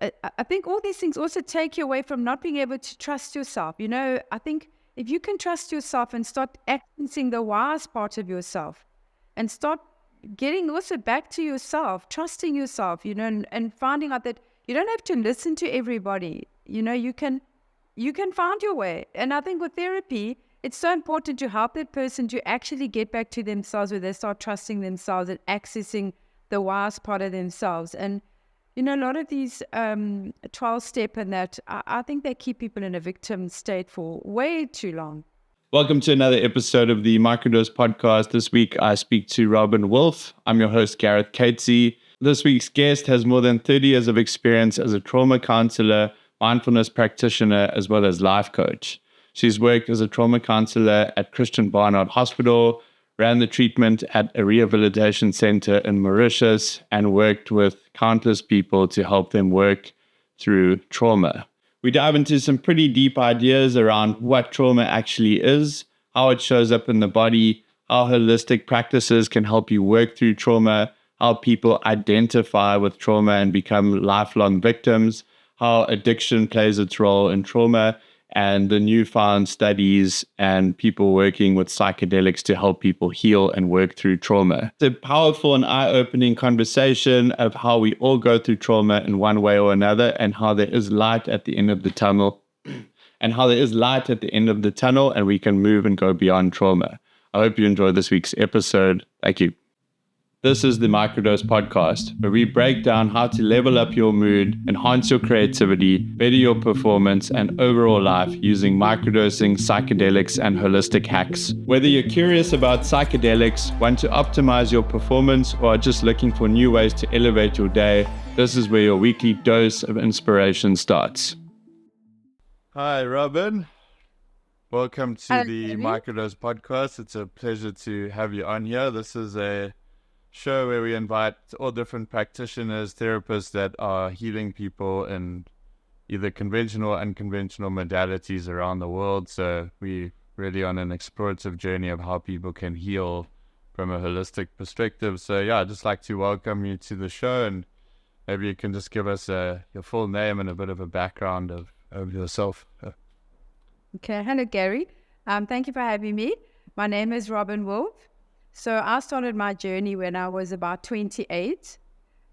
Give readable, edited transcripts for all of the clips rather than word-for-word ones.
I think all these things also take you away from not being able to trust yourself. I think if you can trust yourself and start accessing the wise part of yourself and start getting also back to yourself, trusting yourself, and finding out that you don't have to listen to everybody. You can find your way. And I think with therapy, it's so important to help that person to actually get back to themselves, where they start trusting themselves and accessing the wise part of themselves. And, a lot of these 12-step and that, I think they keep people in a victim state for way too long. Welcome to another episode of the Microdose Podcast. This week, I speak to Robyn Wolff. I'm your host, Gareth Catesy. This week's guest has more than 30 years of experience as a trauma counselor, mindfulness practitioner, as well as life coach. She's worked as a trauma counselor at Christian Barnard Hospital, ran the treatment at a rehabilitation center in Mauritius, and worked with countless people to help them work through trauma. We dive into some pretty deep ideas around what trauma actually is, how it shows up in the body, how holistic practices can help you work through trauma, how people identify with trauma and become lifelong victims, how addiction plays its role in trauma, and the newfound studies and people working with psychedelics to help people heal and work through trauma. It's a powerful and eye-opening conversation of how we all go through trauma in one way or another, and how there is light at the end of the tunnel, and we can move and go beyond trauma. I hope you enjoy this week's episode. Thank you. This is the Microdose Podcast, where we break down how to level up your mood, enhance your creativity, better your performance, and overall life using microdosing, psychedelics, and holistic hacks. Whether you're curious about psychedelics, want to optimize your performance, or are just looking for new ways to elevate your day, this is where your weekly dose of inspiration starts. Hi, Robyn. Welcome to the Microdose Podcast. It's a pleasure to have you on here. This is a show where we invite all different practitioners, therapists that are healing people in either conventional or unconventional modalities around the world. So we really on an explorative journey of how people can heal from a holistic perspective. So yeah, I'd just like to welcome you to the show, and maybe you can just give us your full name and a bit of a background of yourself. Okay, hello Gary. Thank you for having me. My name is Robyn Wolff. So I started my journey when I was about 28,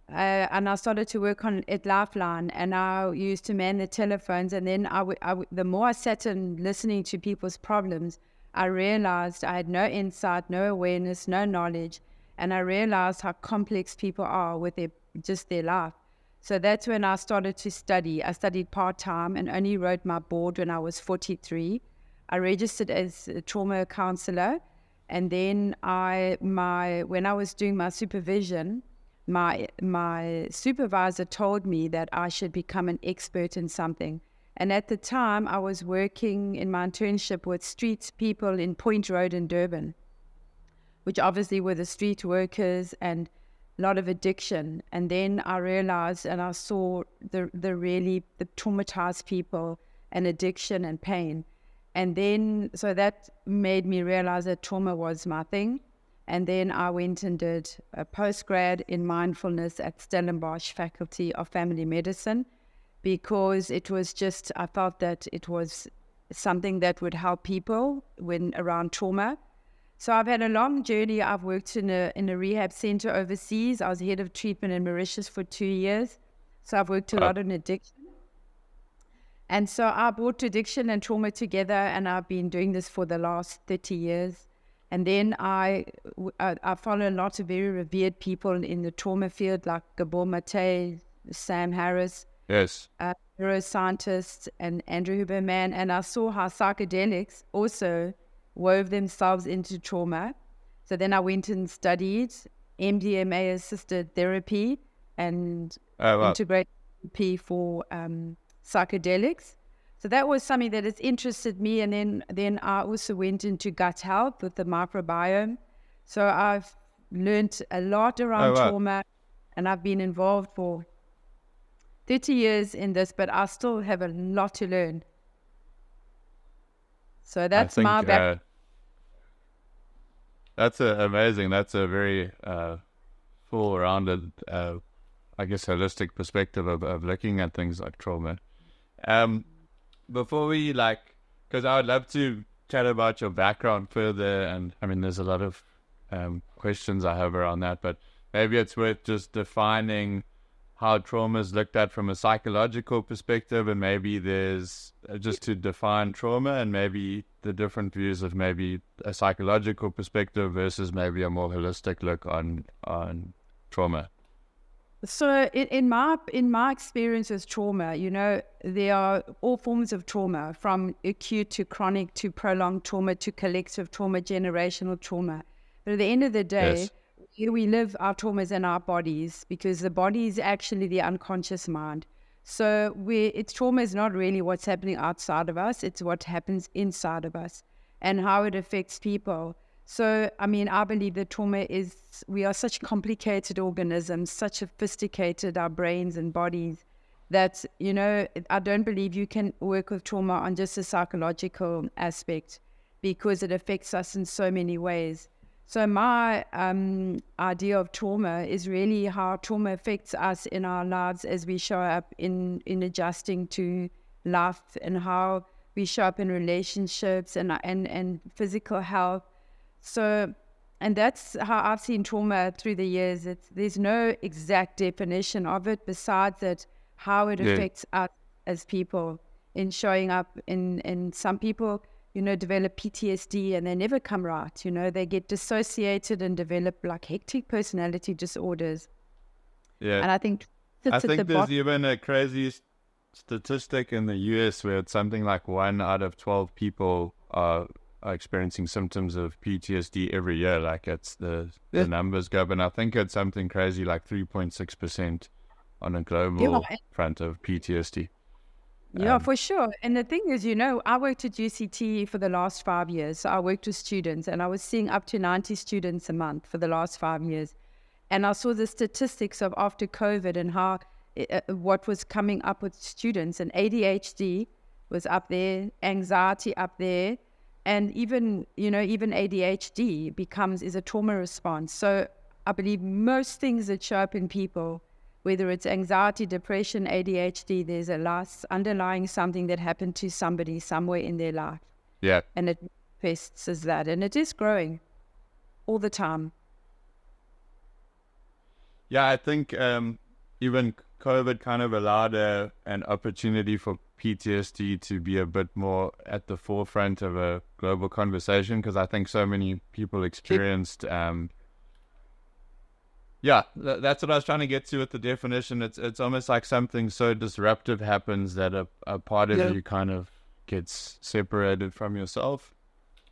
and I started to work at Lifeline, and I used to man the telephones. And then the more I sat and listening to people's problems, I realized I had no insight, no awareness, no knowledge, and I realized how complex people are with their life. So that's when I started to study. I studied part-time and only wrote my board when I was 43. I registered as a trauma counselor. And then when I was doing my supervision, my supervisor told me that I should become an expert in something. And at the time, I was working in my internship with street people in Point Road in Durban, which obviously were the street workers and a lot of addiction. And then I realized and I saw the traumatized people and addiction and pain. And then, so that made me realize that trauma was my thing. And then I went and did a postgrad in mindfulness at Stellenbosch Faculty of Family Medicine, because I felt that it was something that would help people around trauma. So I've had a long journey. I've worked in a rehab center overseas. I was head of treatment in Mauritius for 2 years. So I've worked a lot on addiction. And so I brought addiction and trauma together, and I've been doing this for the last 30 years. And then I follow a lot of very revered people in the trauma field, like Gabor Mate, Sam Harris, yes, neuroscientists, and Andrew Huberman. And I saw how psychedelics also wove themselves into trauma. So then I went and studied MDMA-assisted therapy and integrated therapy for psychedelics. So that was something that has interested me. And then I also went into gut health with the microbiome. So I've learned a lot around trauma, and I've been involved for 30 years in this, but I still have a lot to learn. So that's my background. That's amazing. That's a very full-rounded I guess, holistic perspective of looking at things like trauma. Before we because I would love to chat about your background further, and I mean, there's a lot of questions I have around that, but maybe it's worth just defining how trauma is looked at from a psychological perspective, and maybe there's just to define trauma and maybe the different views of maybe a psychological perspective versus maybe a more holistic look on trauma. So in my experience with trauma, there are all forms of trauma, from acute to chronic to prolonged trauma to collective trauma, generational trauma. But at the end of the day, Yes. here we live our traumas in our bodies, because the body is actually the unconscious mind. So trauma is not really what's happening outside of us, it's what happens inside of us and how it affects people. So, I mean, I believe that we are such complicated organisms, such sophisticated, our brains and bodies, that, I don't believe you can work with trauma on just a psychological aspect, because it affects us in so many ways. So my idea of trauma is really how trauma affects us in our lives as we show up in adjusting to life, and how we show up in relationships and physical health. So, and that's how I've seen trauma through the years. There's no exact definition of it besides that how it affects us as people in showing up in some people, develop PTSD and they never come right. They get dissociated and develop like hectic personality disorders. Yeah. And I think there's even a crazy statistic in the US where it's something like 1 out of 12 people are experiencing symptoms of PTSD every year. Like it's the numbers go, and I think it's something crazy like 3.6% on a global front of PTSD. Yeah, for sure. And the thing is, I worked at UCT for the last 5 years. So I worked with students, and I was seeing up to 90 students a month for the last 5 years. And I saw the statistics of after COVID and how what was coming up with students, and ADHD was up there, anxiety up there, and even ADHD is a trauma response. So I believe most things that show up in people, whether it's anxiety, depression, ADHD, there's a underlying something that happened to somebody somewhere in their life. Yeah. And it manifests as that. And it is growing all the time. Yeah, I think even COVID kind of allowed an opportunity for PTSD to be a bit more at the forefront of a global conversation, because I think so many people experienced that's what I was trying to get to with the definition. It's almost like something so disruptive happens that a part of you kind of gets separated from yourself.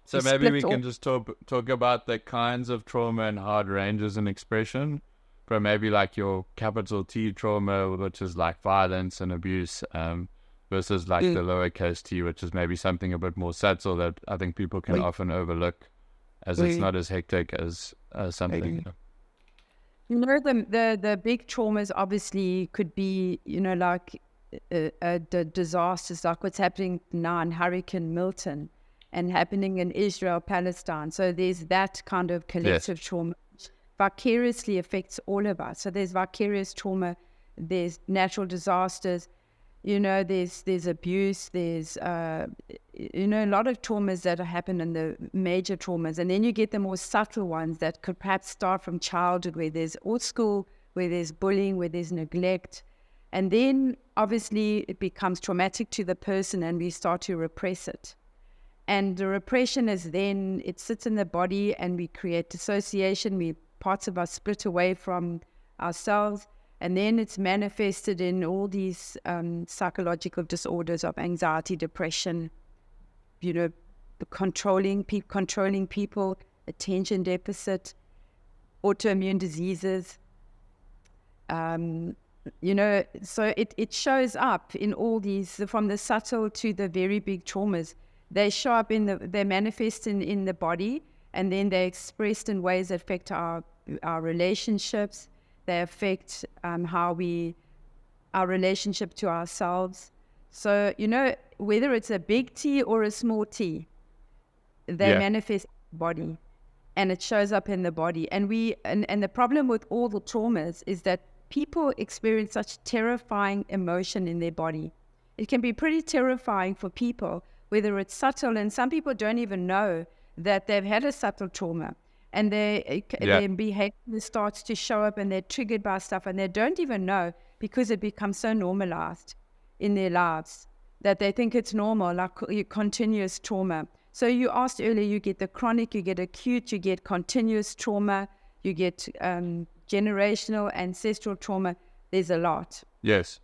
So maybe we can just talk about the kinds of trauma and how it ranges in expression, from maybe like your capital T trauma, which is like violence and abuse, versus like the lowercase t, which is maybe something a bit more subtle that I think people can often overlook, as it's not as hectic as something. The big traumas obviously could be, like the disasters, like what's happening now in Hurricane Milton and happening in Israel, Palestine. So there's that kind of collective trauma, which vicariously affects all of us. So there's vicarious trauma, there's natural disasters, there's abuse, there's a lot of traumas that happen in the major traumas, and then you get the more subtle ones that could perhaps start from childhood, where there's old school, where there's bullying, where there's neglect, and then obviously it becomes traumatic to the person and we start to repress it. And the repression is then, it sits in the body and we create dissociation, parts of us split away from ourselves. And then it's manifested in all these psychological disorders of anxiety, depression, the controlling people, attention deficit, autoimmune diseases. So it shows up in all these, from the subtle to the very big traumas. They show up they manifest in the body, and then they're expressed in ways that affect our relationships. They affect our relationship to ourselves. So, whether it's a big T or a small t, they manifest in the body, and it shows up in the body. And and the problem with all the traumas is that people experience such terrifying emotion in their body. It can be pretty terrifying for people, whether it's subtle, and some people don't even know that they've had a subtle trauma, and their behavior starts to show up, and they're triggered by stuff, and they don't even know, because it becomes so normalized in their lives that they think it's normal, like continuous trauma. So you asked earlier, you get the chronic, you get acute, you get continuous trauma, you get generational, ancestral trauma. There's a lot. Yes.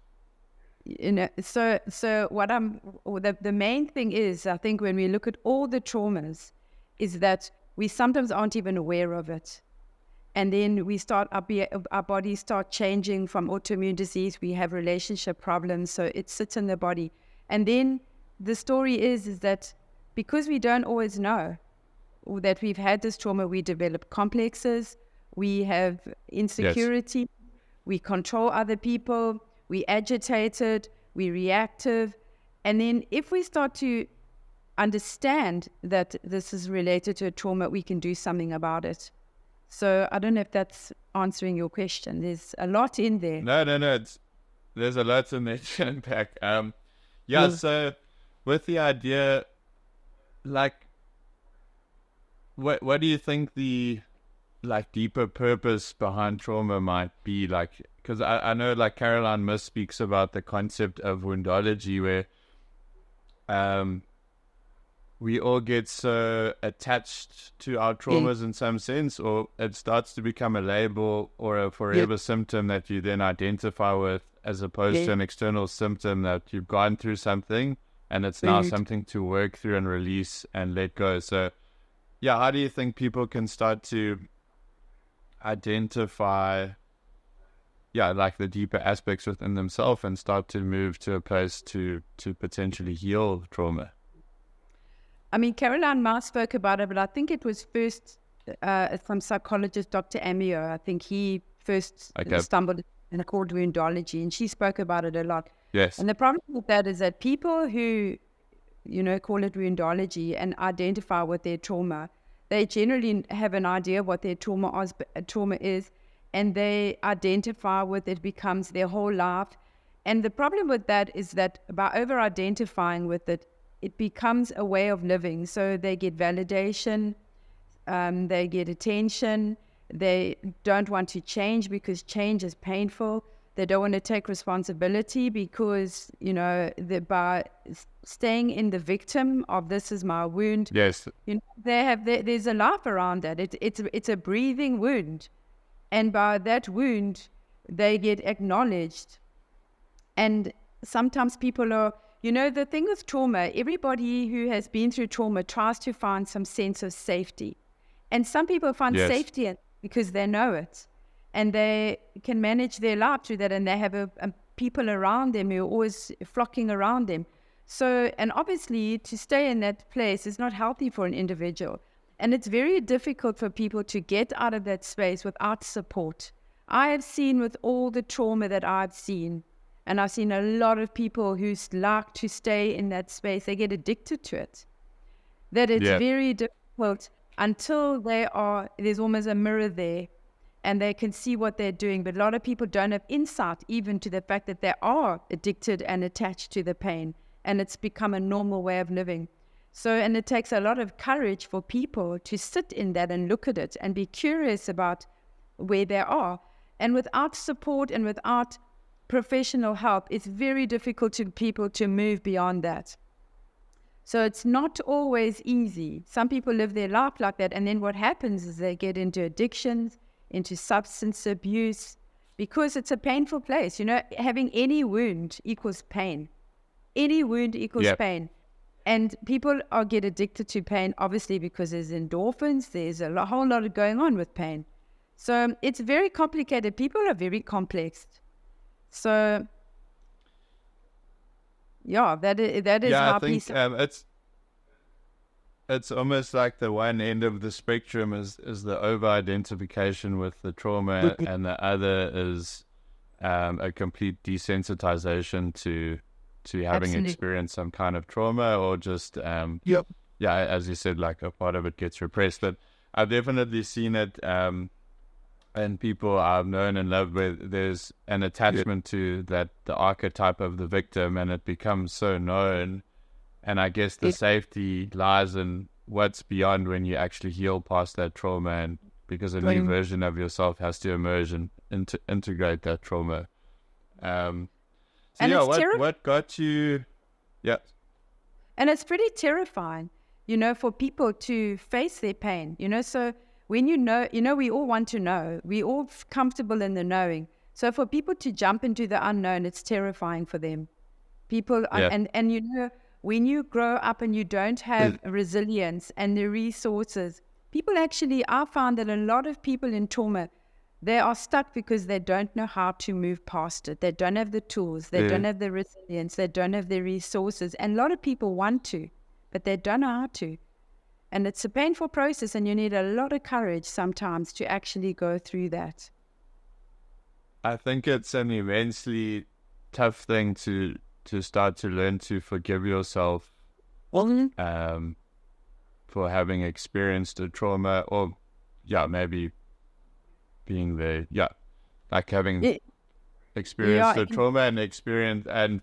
So what the main thing is, I think, when we look at all the traumas, is that we sometimes aren't even aware of it. And then our bodies start changing from autoimmune disease. We have relationship problems, so it sits in the body. And then the story is that because we don't always know that we've had this trauma, we develop complexes, we have insecurity, yes. We control other people, we agitated, we reactive. And then if we start to understand that this is related to a trauma, we can do something about it. So I don't know if that's answering your question. There's a lot in there. No. There's a lot in there to unpack. So with the idea, like, what do you think the deeper purpose behind trauma might be? Like, because I know, like, Caroline Myss speaks about the concept of woundology, where we all get so attached to our traumas in some sense, or it starts to become a label or a forever symptom that you then identify with, as opposed to an external symptom that you've gone through something and it's now something to work through and release and let go. So, how do you think people can start to identify, like, the deeper aspects within themselves and start to move to a place to potentially heal trauma? I mean, Caroline Myss spoke about it, but I think it was first from psychologist Dr. Amio. I think he first stumbled in called woundology, and she spoke about it a lot. Yes. And the problem with that is that people who, call it woundology and identify with their trauma, they generally have an idea of what their trauma is, and they identify with it, becomes their whole life. And the problem with that is that by over-identifying with it, it becomes a way of living. So they get validation, they get attention, they don't want to change because change is painful. They don't want to take responsibility because, by staying in the victim of this is my wound. Yes. There's a life around that. It's a breathing wound. And by that wound, they get acknowledged. And sometimes people are, the thing with trauma, everybody who has been through trauma tries to find some sense of safety. And some people find safety in it because they know it. And they can manage their life through that, and they have people around them who are always flocking around them. So, and obviously, to stay in that place is not healthy for an individual. And it's very difficult for people to get out of that space without support. I have seen with all the trauma that I've seen, and I've seen a lot of people who like to stay in that space, they get addicted to it. That it's very difficult until there's almost a mirror there, and they can see what they're doing. But a lot of people don't have insight even to the fact that they are addicted and attached to the pain, and it's become a normal way of living. So, and it takes a lot of courage for people to sit in that and look at it and be curious about where they are. And without support and without professional help, it's very difficult for people to move beyond that. So it's not always easy. Some people live their life like that, and then what happens is they get into addictions, into substance abuse, because it's a painful place. Having any wound equals pain. Any wound equals pain. And people get addicted to pain, obviously, because there's endorphins, there's a whole lot going on with pain. So it's very complicated. People are very complex. So, that is how people... It's almost like the one end of the spectrum is the over-identification with the trauma, and the other is a complete desensitization to having experienced some kind of trauma, or just as you said, like a part of it gets repressed. But I've definitely seen it and people I've known and loved, where there's an attachment to that, the archetype of the victim, and it becomes so known. And I guess the safety lies in what's beyond when you actually heal past that trauma, and because a new version of yourself has to emerge and integrate that trauma. So and yeah, what got you? Yeah. And it's pretty terrifying, for people to face their pain, so when we all want to know, we all comfortable in the knowing. So for people to jump into the unknown, it's terrifying for them. People, and when you grow up and you don't have resilience and the resources, I found that a lot of people in trauma, they are stuck because they don't know how to move past it. They don't have the tools. They don't have the resilience. They don't have the resources. And a lot of people want to, but they don't know how to. And it's a painful process, and you need a lot of courage sometimes to actually go through that. I think it's an immensely tough thing to start to learn to forgive yourself for having experienced a trauma, or maybe being there, like having experienced a trauma and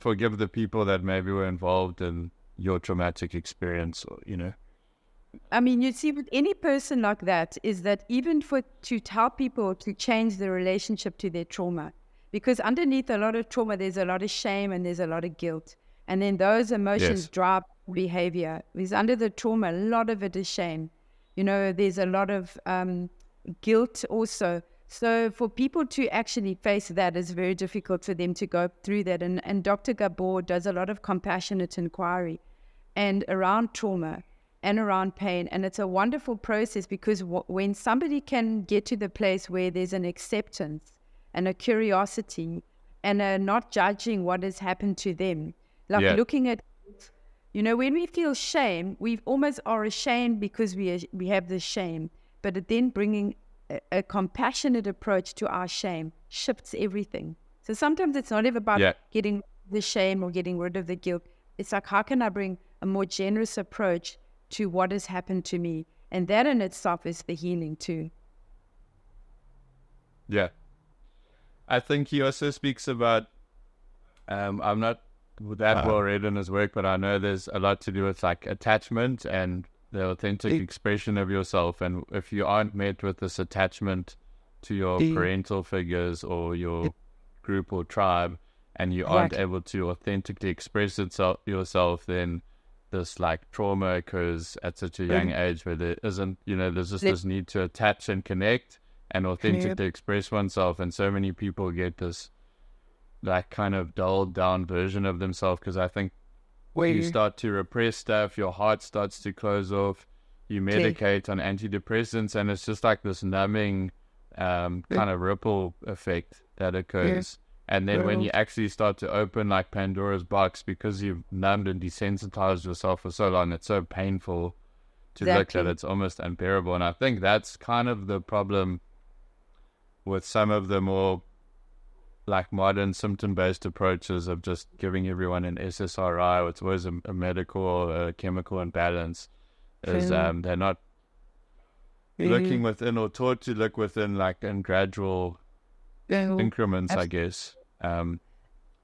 forgive the people that maybe were involved in your traumatic experience, or I mean, you see, with any person like that, is that even to tell people to change the relationship to their trauma, because underneath a lot of trauma, there's a lot of shame and there's a lot of guilt. And then those emotions drive behavior. Because under the trauma, a lot of it is shame. There's a lot of guilt also. So for people to actually face that is very difficult for them to go through that. And Dr. Gabor does a lot of compassionate inquiry and around trauma and around pain. And it's a wonderful process, because when somebody can get to the place where there's an acceptance and a curiosity and a not judging what has happened to them, looking at, when we feel shame, we almost are ashamed because we have this shame, but then bringing a compassionate approach to our shame shifts everything. So sometimes it's not even about getting the shame or getting rid of the guilt. It's like, how can I bring a more generous approach to what has happened to me? And that in itself is the healing too. Yeah. I think he also speaks about, I'm not that well read in his work, but I know there's a lot to do with like attachment and the authentic expression of yourself. And if you aren't met with this attachment to your parental figures or your group or tribe, and you aren't able to authentically express yourself, then this like trauma occurs at such a young age, where there isn't, there's just this need to attach and connect and authentically express oneself. And so many people get this like kind of dulled down version of themselves, because I think you start to repress stuff, your heart starts to close off, you medicate on antidepressants, and it's just like this numbing kind of ripple effect that occurs. And then when you actually start to open like Pandora's box, because you've numbed and desensitized yourself for so long, it's so painful to look that it's almost unbearable. And I think that's kind of the problem with some of the more like modern symptom-based approaches of just giving everyone an SSRI, it's always a medical or a chemical imbalance, is they're not looking within, or taught to look within, like in gradual increments, I guess.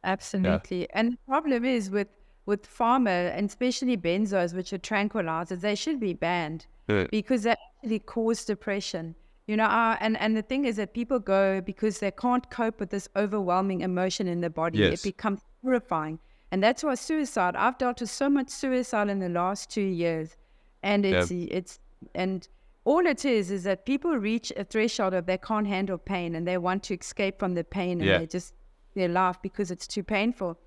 Absolutely. And the problem is with pharma, and especially benzos, which are tranquilizers, they should be banned because they actually cause depression. And the thing is that people go because they can't cope with this overwhelming emotion in the body. It becomes horrifying. And that's why suicide, I've dealt with so much suicide in the last 2 years. And and all it is that people reach a threshold of they can't handle pain, and they want to escape from the pain, and they just, they laugh because it's too painful.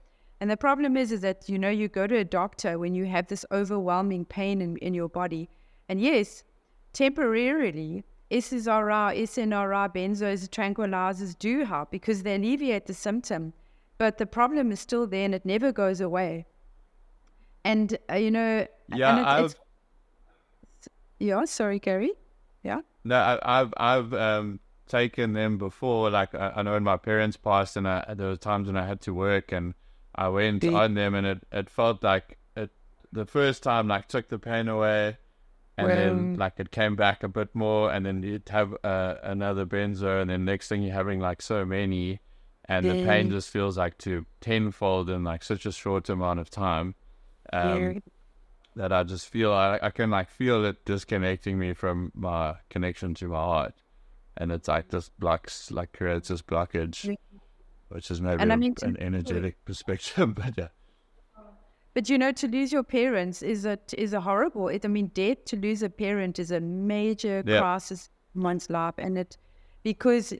And the problem is that, you go to a doctor when you have this overwhelming pain in your body. And yes, temporarily, SSRI, SNRI, benzos, tranquilizers do help because they alleviate the symptom, but the problem is still there and it never goes away. And sorry, Gary. Yeah. No, I've taken them before. Like I know when my parents passed, and there were times when I had to work, and I went on them, and it felt like the first time like took the pain away. And then like it came back a bit more, and then you'd have another benzo, and then next thing you're having like so many, and the pain just feels like to tenfold in like such a short amount of time, that I just feel I can like feel it disconnecting me from my connection to my heart, and it's like this blocks, like creates this blockage, which is maybe an energetic perspective, but yeah. But you know, to lose your parents is a horrible. Death, to lose a parent is a major crisis in one's life, and because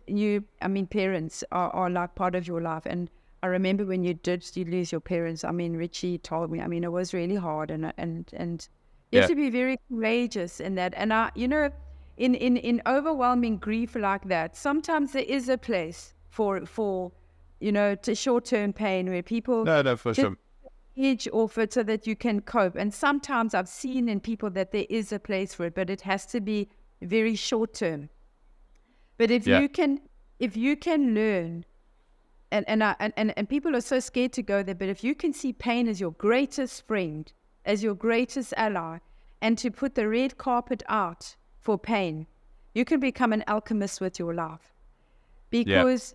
parents are like part of your life. And I remember when you lose your parents. Richie told me. It was really hard, and you have to be very courageous in that. And in overwhelming grief like that, sometimes there is a place for to short-term pain where people for sure. Edge off it so that you can cope. And sometimes I've seen in people that there is a place for it, but it has to be very short term. But if you can learn, and people are so scared to go there, but if you can see pain as your greatest friend, as your greatest ally, and to put the red carpet out for pain, you can become an alchemist with your life. Because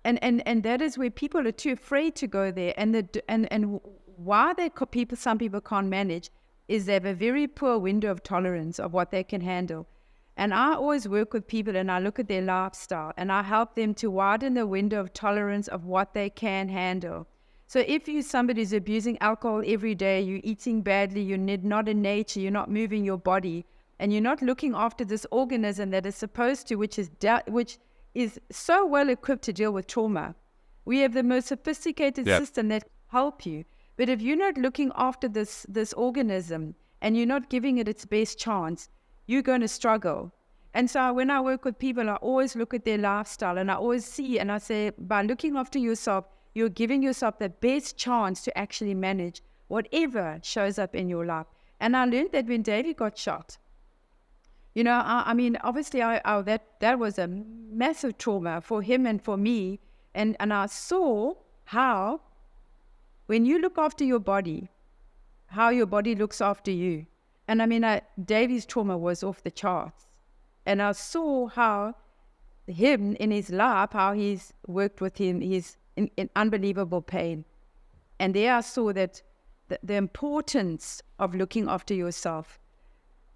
And that is where people are too afraid to go there, and why some people can't manage is they have a very poor window of tolerance of what they can handle. And I always work with people, and I look at their lifestyle, and I help them to widen the window of tolerance of what they can handle. So if somebody who's abusing alcohol every day, you're eating badly, you're not in nature, you're not moving your body, and you're not looking after this organism that is supposed to, which is so well equipped to deal with trauma. We have the most sophisticated system that can help you. But if you're not looking after this organism and you're not giving it its best chance, you're going to struggle. And so when I work with people, I always look at their lifestyle, and I always see, and I say, by looking after yourself, you're giving yourself the best chance to actually manage whatever shows up in your life. And I learned that when Davey got shot. Obviously, that was a massive trauma for him and for me. And I saw how, when you look after your body, how your body looks after you. And Davey's trauma was off the charts. And I saw how him in his life, how he's worked with him, he's in unbelievable pain. And there I saw that the importance of looking after yourself.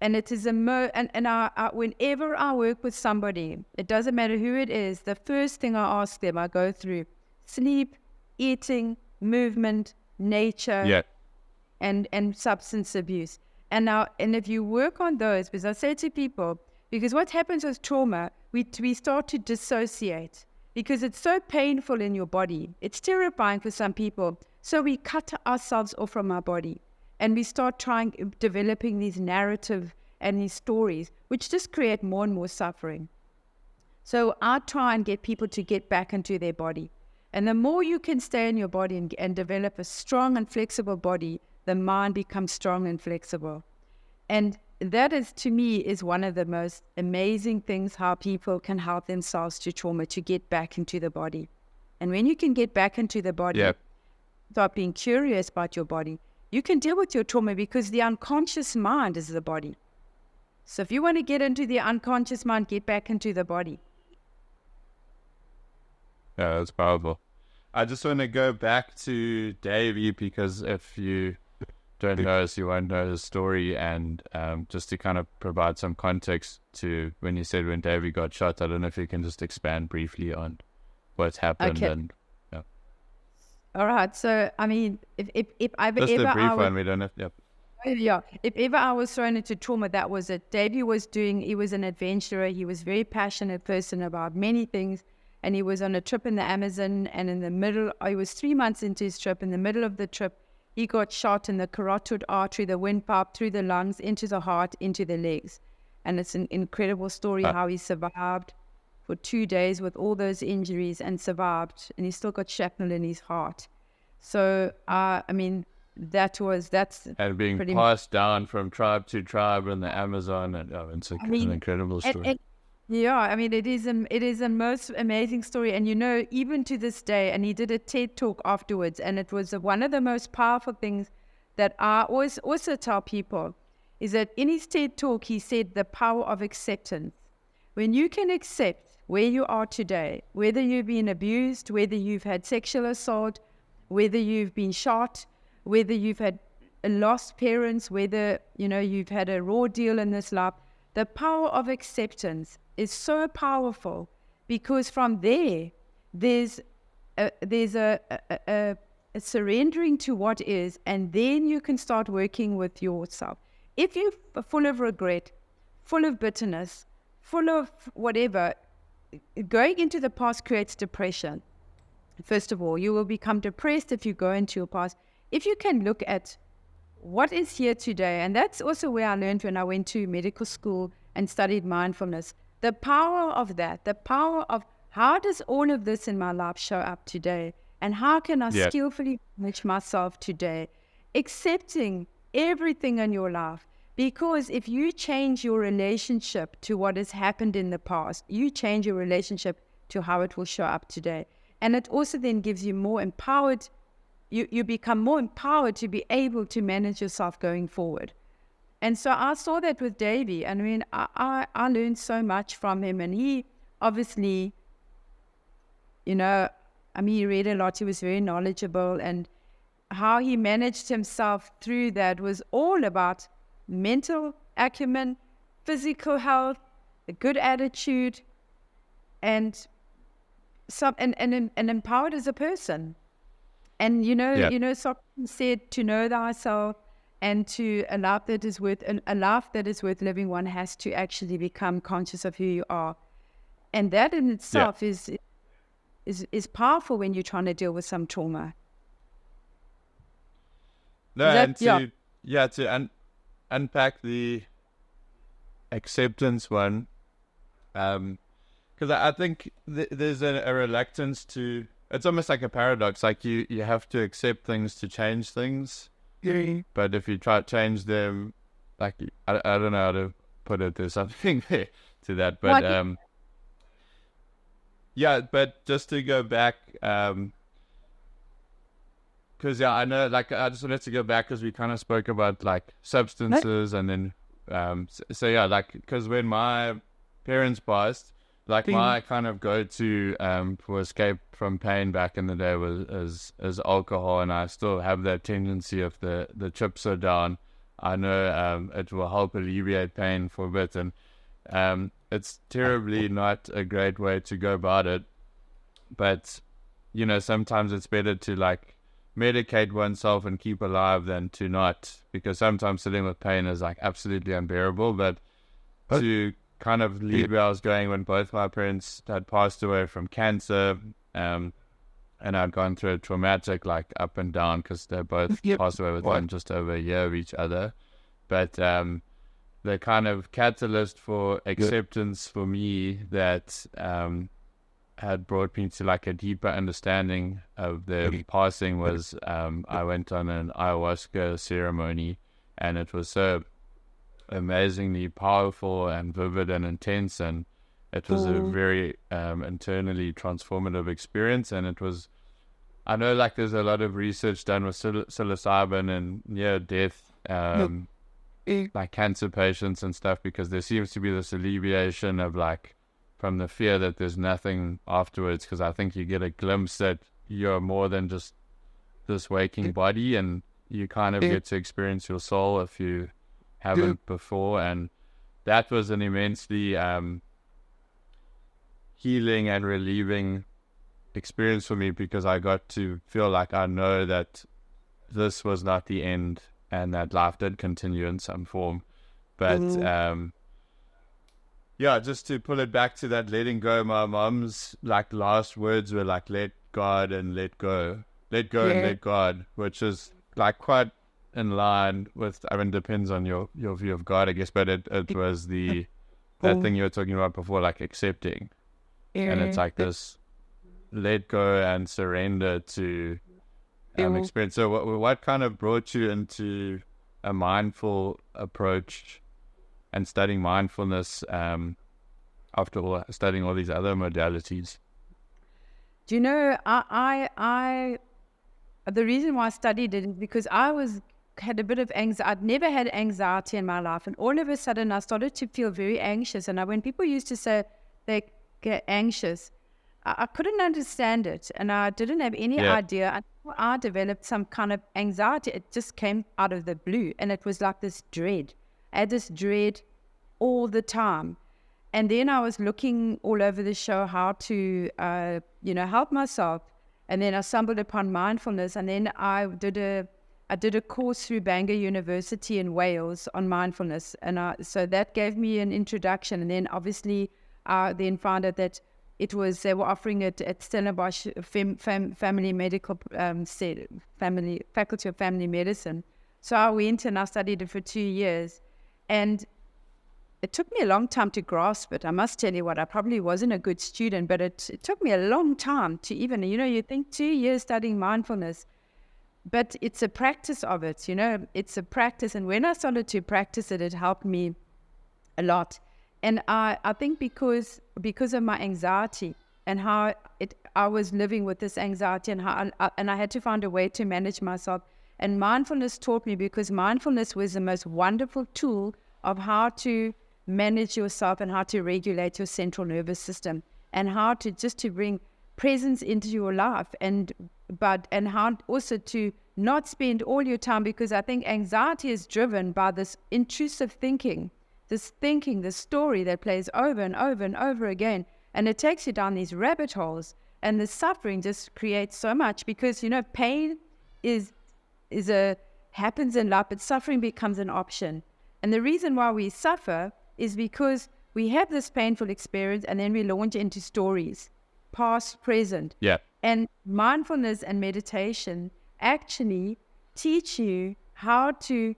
And it is whenever I work with somebody, it doesn't matter who it is, the first thing I ask them, I go through sleep, eating, movement, nature, and substance abuse. And if you work on those, because I say to people, because what happens with trauma, we start to dissociate because it's so painful in your body. It's terrifying for some people. So we cut ourselves off from our body. And we start developing these narrative and these stories, which just create more and more suffering. So I try and get people to get back into their body. And the more you can stay in your body and develop a strong and flexible body, the mind becomes strong and flexible. And that is, to me, is one of the most amazing things, how people can help themselves to trauma, to get back into the body. And when you can get back into the body, start being curious about your body, you can deal with your trauma, because the unconscious mind is the body. So if you want to get into the unconscious mind, get back into the body. Yeah, that's powerful. I just want to go back to Davey, because if you don't know us, you won't know his story. And just to kind of provide some context to when you said when Davey got shot, I don't know if you can just expand briefly on what happened. Okay. And all right. So, if I've just ever... a brief one, we don't have... If ever I was thrown into trauma, that was it. Davey he was an adventurer. He was a very passionate person about many things. And he was on a trip in the Amazon, and he was 3 months into his trip. In the middle of the trip, he got shot in the carotid artery, the windpipe, through the lungs, into the heart, into the legs. And it's an incredible story how he survived for 2 days with all those injuries and survived. And he still got shrapnel in his heart. So, that's and being passed down from tribe to tribe in the Amazon, and it's an incredible story. It is a most amazing story. And even to this day, and he did a TED talk afterwards, and it was one of the most powerful things that I always also tell people is that in his TED talk, he said the power of acceptance. When you can accept where you are today, whether you've been abused, whether you've had sexual assault, whether you've been shot, whether you've had lost parents, whether, you've had a raw deal in this life, the power of acceptance is so powerful, because from there's a surrendering to what is, and then you can start working with yourself. If you're full of regret, full of bitterness, full of whatever, going into the past creates depression. First of all, you will become depressed if you go into your past. If you can look at what is here today, and that's also where I learned when I went to medical school and studied mindfulness, the power of that, the power of how does all of this in my life show up today, and how can I skillfully manage myself today, accepting everything in your life. Because if you change your relationship to what has happened in the past, you change your relationship to how it will show up today. And it also then gives you more empowered, you become more empowered to be able to manage yourself going forward. And so I saw that with Davey. I mean, I learned so much from him, and he obviously, he read a lot, he was very knowledgeable, and how he managed himself through that was all about mental acumen, physical health, a good attitude, and empowered as a person. And Socrates said, to know thyself and to a life that is worth living, one has to actually become conscious of who you are. And that in itself is powerful when you're trying to deal with some trauma. No, to unpack the acceptance one, because I think there's a reluctance to. It's almost like a paradox. Like you have to accept things to change things, but if you try to change them, like I don't know how to put it. There's something there to that, but but just to go back, because I know, like, I just wanted to go back because we kind of spoke about like substances, and then because when my parents passed, like my kind of go-to for escape from pain back in the day was alcohol, and I still have that tendency. If the chips are down, I know it will help alleviate pain for a bit, and it's terribly not a great way to go about it, but sometimes it's better to like medicate oneself and keep alive than to not, because sometimes sitting with pain is like absolutely unbearable. But to kind of leave where I was going, when both my parents had passed away from cancer, and I'd gone through a traumatic like up and down, because they both passed away within just over a year of each other. But the kind of catalyst for acceptance for me that had brought me to like a deeper understanding of their passing was I went on an ayahuasca ceremony, and it was so amazingly powerful and vivid and intense, and it was a very internally transformative experience. And it was, I know like there's a lot of research done with psilocybin and near death like cancer patients and stuff, because there seems to be this alleviation of like from the fear that there's nothing afterwards, because I think you get a glimpse that you're more than just this waking body, and you kind of get to experience your soul if you haven't before. And that was an immensely healing and relieving experience for me, because I got to feel like I know that this was not the end, and that life did continue in some form. But just to pull it back to that letting go, my mom's like last words were like, let God and let go, and let God, which is like quite in line with, I mean, depends on your view of God, I guess, but it was that thing you were talking about before, like accepting. And it's like this let go and surrender to experience. So what kind of brought you into a mindful approach and studying mindfulness after studying all these other modalities? Do you know, I the reason why I studied it is because I was had a bit of anxiety. I'd never had anxiety in my life. And all of a sudden, I started to feel very anxious. And when people used to say they get anxious, I couldn't understand it. And I didn't have any idea until I developed some kind of anxiety. It just came out of the blue. And it was like this dread. I had this dread all the time. And then I was looking all over the show how to, help myself. And then I stumbled upon mindfulness. And then I did a course through Bangor University in Wales on mindfulness. And so that gave me an introduction. And then obviously I then found out that they were offering it at Stellenbosch Family Medical Faculty of Family Medicine. So I went and I studied it for 2 years. And it took me a long time to grasp it. I must tell you what, I probably wasn't a good student, but it took me a long time to even, you think 2 years studying mindfulness, but it's a practice of it, it's a practice. And when I started to practice it, it helped me a lot. And I think because of my anxiety and how I was living with this anxiety and how I had to find a way to manage myself. And mindfulness taught me, because mindfulness was the most wonderful tool of how to manage yourself and how to regulate your central nervous system and how to bring presence into your life and how also to not spend all your time, because I think anxiety is driven by this intrusive thinking, this story that plays over and over and over again, and it takes you down these rabbit holes, and the suffering just creates so much, because pain happens in life, but suffering becomes an option. And the reason why we suffer is because we have this painful experience and then we launch into stories, past, present. Yeah. And mindfulness and meditation actually teach you how to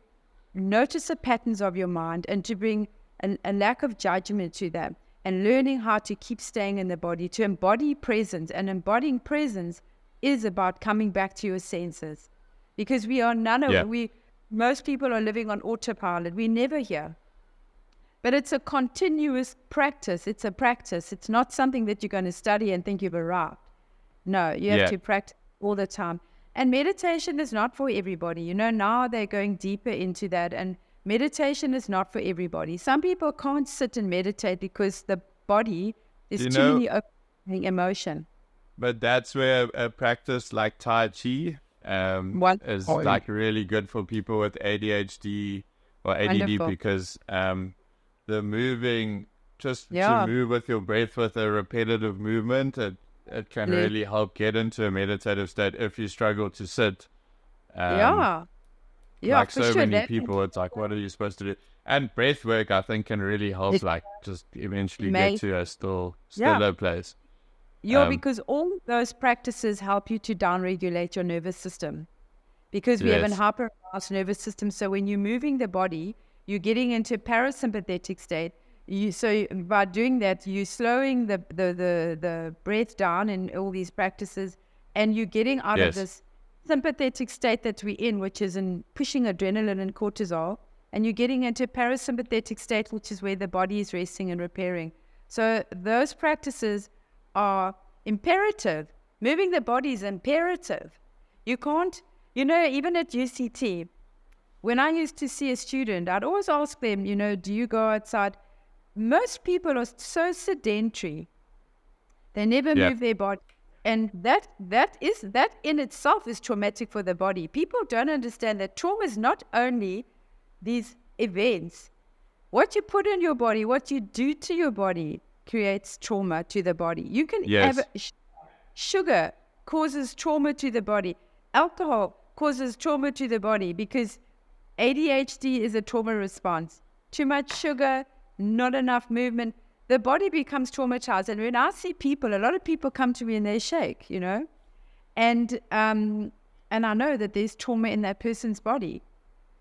notice the patterns of your mind and to bring a lack of judgment to them, and learning how to keep staying in the body, to embody presence. And embodying presence is about coming back to your senses, because we are most people are living on autopilot. We never hear. But it's a continuous practice. It's a practice. It's not something that you're going to study and think you've arrived. No, you have to practice all the time. And meditation is not for everybody. Now they're going deeper into that. And meditation is not for everybody. Some people can't sit and meditate because the body is too many opening emotion. But that's where a practice like Tai Chi is like really good for people with ADHD or ADD. Wonderful. Because the moving, to move with your breath with a repetitive movement, it can really help get into a meditative state if you struggle to sit. Like so sure, many people, it's like, what are you supposed to do? And breath work, I think, can really help, just eventually get to a stiller place. Because all those practices help you to downregulate your nervous system, because we have a hyperaroused nervous system. So when you're moving the body, you're getting into parasympathetic state. So by doing that, you're slowing the breath down in all these practices, and you're getting out of this sympathetic state that we're in, which is in pushing adrenaline and cortisol, and you're getting into parasympathetic state, which is where the body is resting and repairing. So those practices are imperative. Moving the body is imperative. You can't, even at UCT, when I used to see a student, I'd always ask them, do you go outside? Most people are so sedentary. They never move their body. And that in itself is traumatic for the body. People don't understand that trauma is not only these events. What you put in your body, what you do to your body creates trauma to the body. You can have sugar causes trauma to the body. Alcohol causes trauma to the body, because ADHD is a trauma response. Too much sugar, not enough movement, the body becomes traumatized. And when I see people, a lot of people come to me and they shake, and I know that there's trauma in that person's body.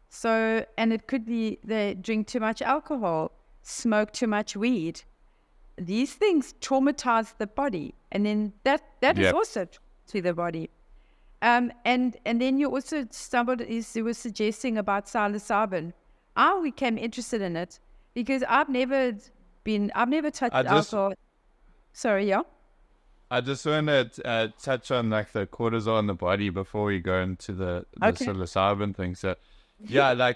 So, and it could be they drink too much alcohol, smoke too much weed. These things traumatize the body, and then that is also to the body. And then you also you were suggesting about psilocybin. I became interested in it because I've never touched alcohol. Sorry, yeah. I just want to touch on like the cortisol in the body before we go into the psilocybin thing. So Yeah,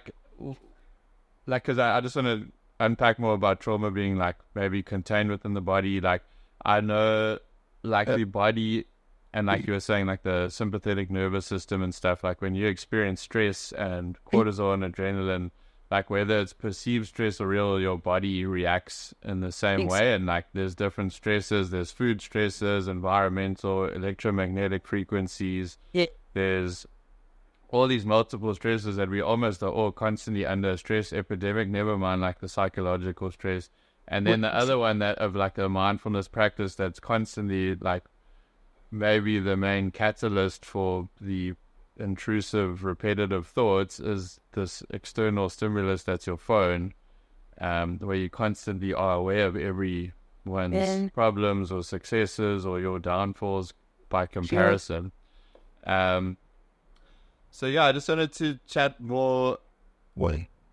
because I just want to unpack more about trauma being like maybe contained within the body. Like I know like the body and like you were saying, like the sympathetic nervous system and stuff, like when you experience stress and cortisol and adrenaline, like whether it's perceived stress or real, your body reacts in the same way. And like there's different stresses, there's food stresses, environmental, electromagnetic frequencies. Yeah. There's all these multiple stresses that we almost are all constantly under a stress epidemic, never mind like the psychological stress. And then the other one that of like a mindfulness practice that's constantly like maybe the main catalyst for the intrusive repetitive thoughts is this external stimulus that's your phone, where you constantly are aware of everyone's problems or successes or your downfalls by comparison. So yeah, I just wanted to chat more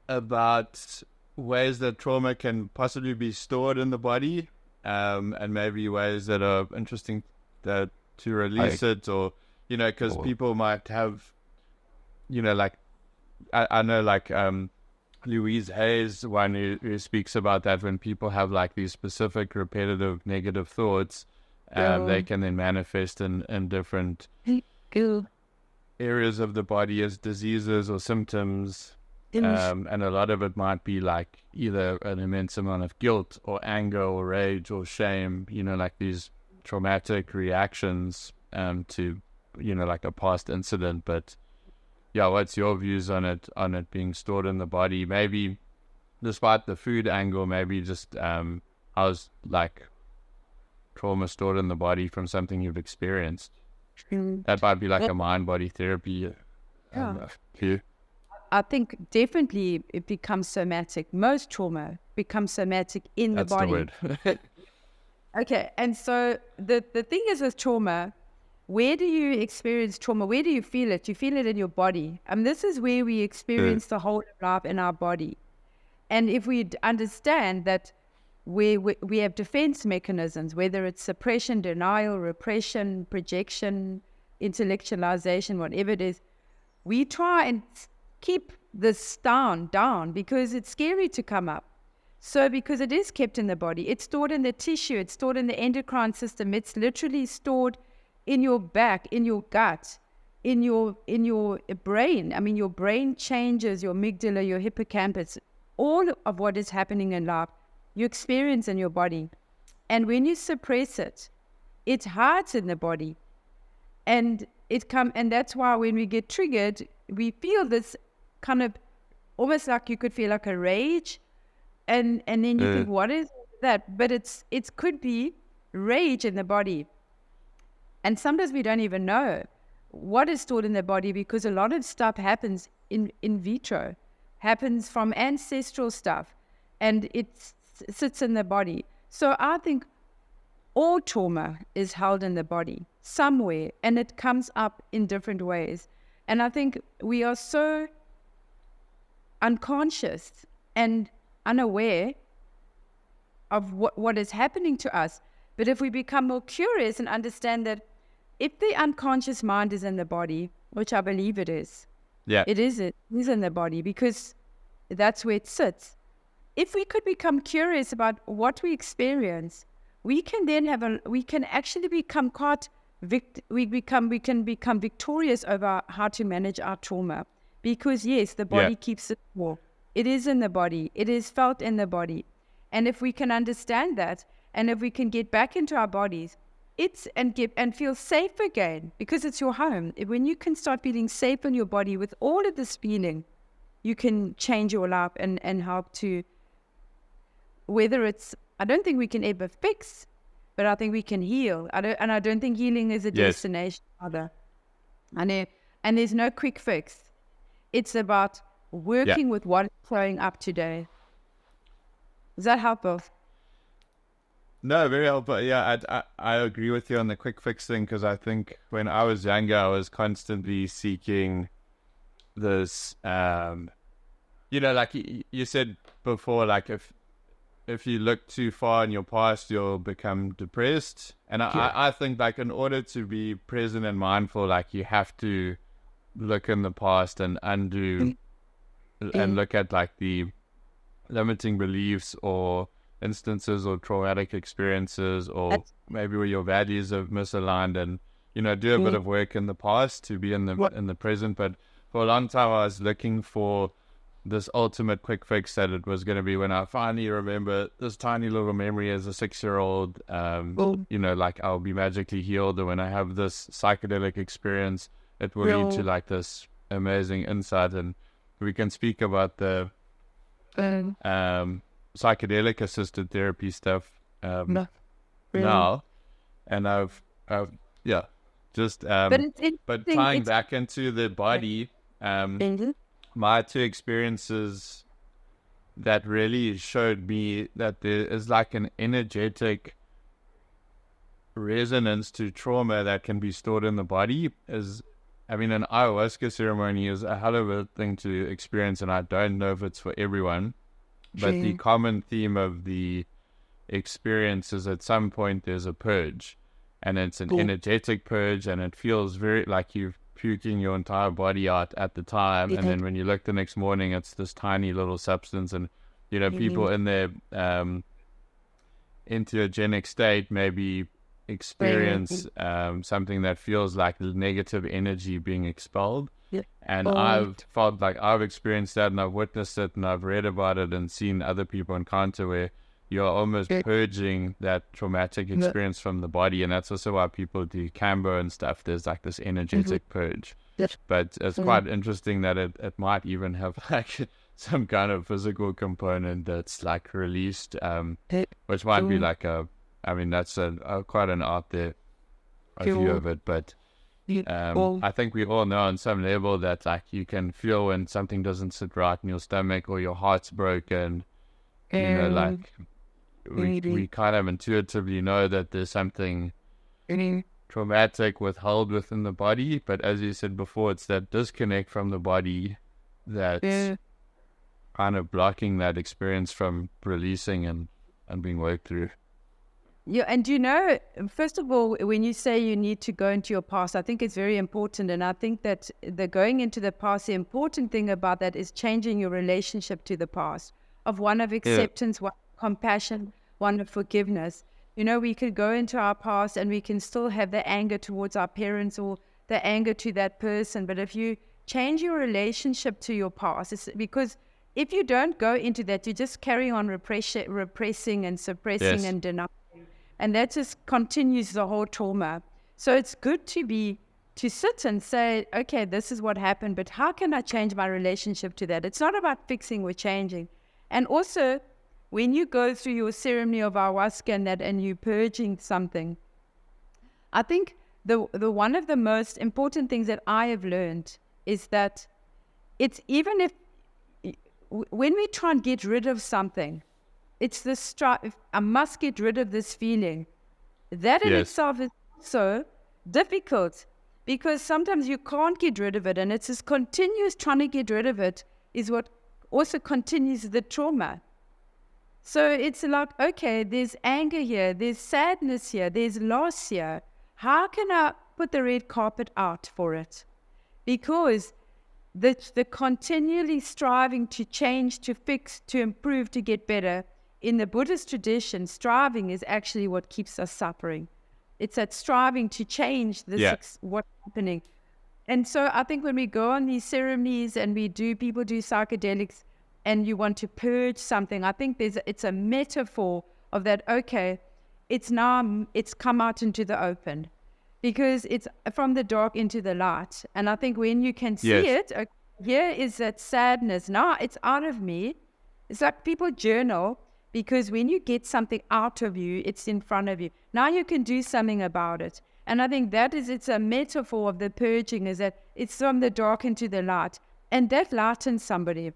about ways that trauma can possibly be stored in the body, and maybe ways that are interesting that to release it, or because people might have, like I know like Louise Hay's one who speaks about that when people have like these specific repetitive negative thoughts, they can then manifest in different areas of the body as diseases or symptoms, and a lot of it might be like either an immense amount of guilt or anger or rage or shame, like these traumatic reactions to like a past incident. But yeah, what's your views on it being stored in the body? Maybe despite the food angle, maybe just how's like trauma stored in the body from something you've experienced? That might be like a mind-body therapy. I think definitely it becomes somatic. Most trauma becomes somatic in the body. That's the word. Okay, and so the thing is with trauma, where do you experience trauma? Where do you feel it? You feel it in your body. This is where we experience the whole of life in our body. And if we understand that we have defense mechanisms, whether it's suppression, denial, repression, projection, intellectualization, whatever it is, we try and keep this down because it's scary to come up. So because it is kept in the body, it's stored in the tissue, it's stored in the endocrine system, it's literally stored in your back, in your gut, in your brain. Your brain changes, your amygdala, your hippocampus, all of what is happening in life you experience in your body. And when you suppress it, it hides in the body. And that's why when we get triggered, we feel this kind of almost like you could feel like a rage. And then you think, what is that? But it could be rage in the body. And sometimes we don't even know what is stored in the body, because a lot of stuff happens in vitro, happens from ancestral stuff, and it sits in the body. So I think all trauma is held in the body somewhere, and it comes up in different ways. And I think we are so unconscious and unaware of what is happening to us. But if we become more curious and understand that if the unconscious mind is in the body, which I believe it is, it is in the body, because that's where it sits. If we could become curious about what we experience, we can then we can actually become we can become victorious over how to manage our trauma. Because yes, the body keeps it warm. It is in the body. It is felt in the body. And if we can understand that, and if we can get back into our bodies, and feel safe again, because it's your home. When you can start feeling safe in your body with all of this feeling, you can change your life and help to, whether it's, I don't think we can ever fix, but I think we can heal. I don't think healing is a destination either. And there's no quick fix. It's about working with what is showing up today. Is that helpful? No, very helpful. Yeah, I agree with you on the quick fix thing, because I think when I was younger, I was constantly seeking this, like you said before, like if you look too far in your past, you'll become depressed. And I think like in order to be present and mindful, like you have to look in the past and undo and look at like the limiting beliefs or instances or traumatic experiences, or maybe where your values are misaligned, and do a bit of work in the past to be in the present. But for a long time I was looking for this ultimate quick fix, that it was going to be when I finally remember this tiny little memory as a 6-year-old, like I'll be magically healed, or when I have this psychedelic experience it will lead to like this amazing insight. And we can speak about the psychedelic assisted therapy stuff now. And I've just but tying back into the body, my 2 experiences that really showed me that there is like an energetic resonance to trauma that can be stored in the body is, an ayahuasca ceremony is a hell of a thing to experience, and I don't know if it's for everyone, but the common theme of the experience is at some point there's a purge, and it's an energetic purge, and it feels very like you're puking your entire body out at the time, and then when you look the next morning it's this tiny little substance. And people in their entheogenic state maybe experience something that feels like negative energy being expelled, and I've felt like I've experienced that, and I've witnessed it, and I've read about it and seen other people encounter where you're almost purging that traumatic experience from the body. And that's also why people do Cambo and stuff. There's like this energetic purge. But it's quite interesting that it might even have like some kind of physical component that's like released, which might be like that's quite an out there view of it. But I think we all know on some level that like you can feel when something doesn't sit right in your stomach, or your heart's broken. We kind of intuitively know that there's something traumatic withheld within the body, but as you said before, it's that disconnect from the body that's kind of blocking that experience from releasing and being worked through. Yeah, and first of all, when you say you need to go into your past, I think it's very important, and I think that the going into the past, the important thing about that is changing your relationship to the past, of one of acceptance, one of compassion, one of forgiveness. We could go into our past and we can still have the anger towards our parents or the anger to that person. But if you change your relationship to your past, it's because if you don't go into that, you just carry on repressing and suppressing and denying. And that just continues the whole trauma. So it's good to sit and say, okay, this is what happened, but how can I change my relationship to that? It's not about fixing or changing. And also, when you go through your ceremony of ayahuasca and you're purging something, I think the one of the most important things that I have learned is that it's even if when we try and get rid of something, it's the strive. I must get rid of this feeling. That in itself is so difficult, because sometimes you can't get rid of it, and it's this continuous trying to get rid of it is what also continues the trauma. So it's like, okay, there's anger here, there's sadness here, there's loss here. How can I put the red carpet out for it? Because the continually striving to change, to fix, to improve, to get better, in the Buddhist tradition, striving is actually what keeps us suffering. It's that striving to change this, what's happening. And so I think when we go on these ceremonies and people do psychedelics and you want to purge something, I think it's a metaphor of that, okay, it's come out into the open, because it's from the dark into the light. And I think when you can see it, okay, here is that sadness. Now it's out of me. It's like people journal, because when you get something out of you, it's in front of you. Now you can do something about it. And I think it's a metaphor of the purging, is that it's from the dark into the light. And that lightens somebody,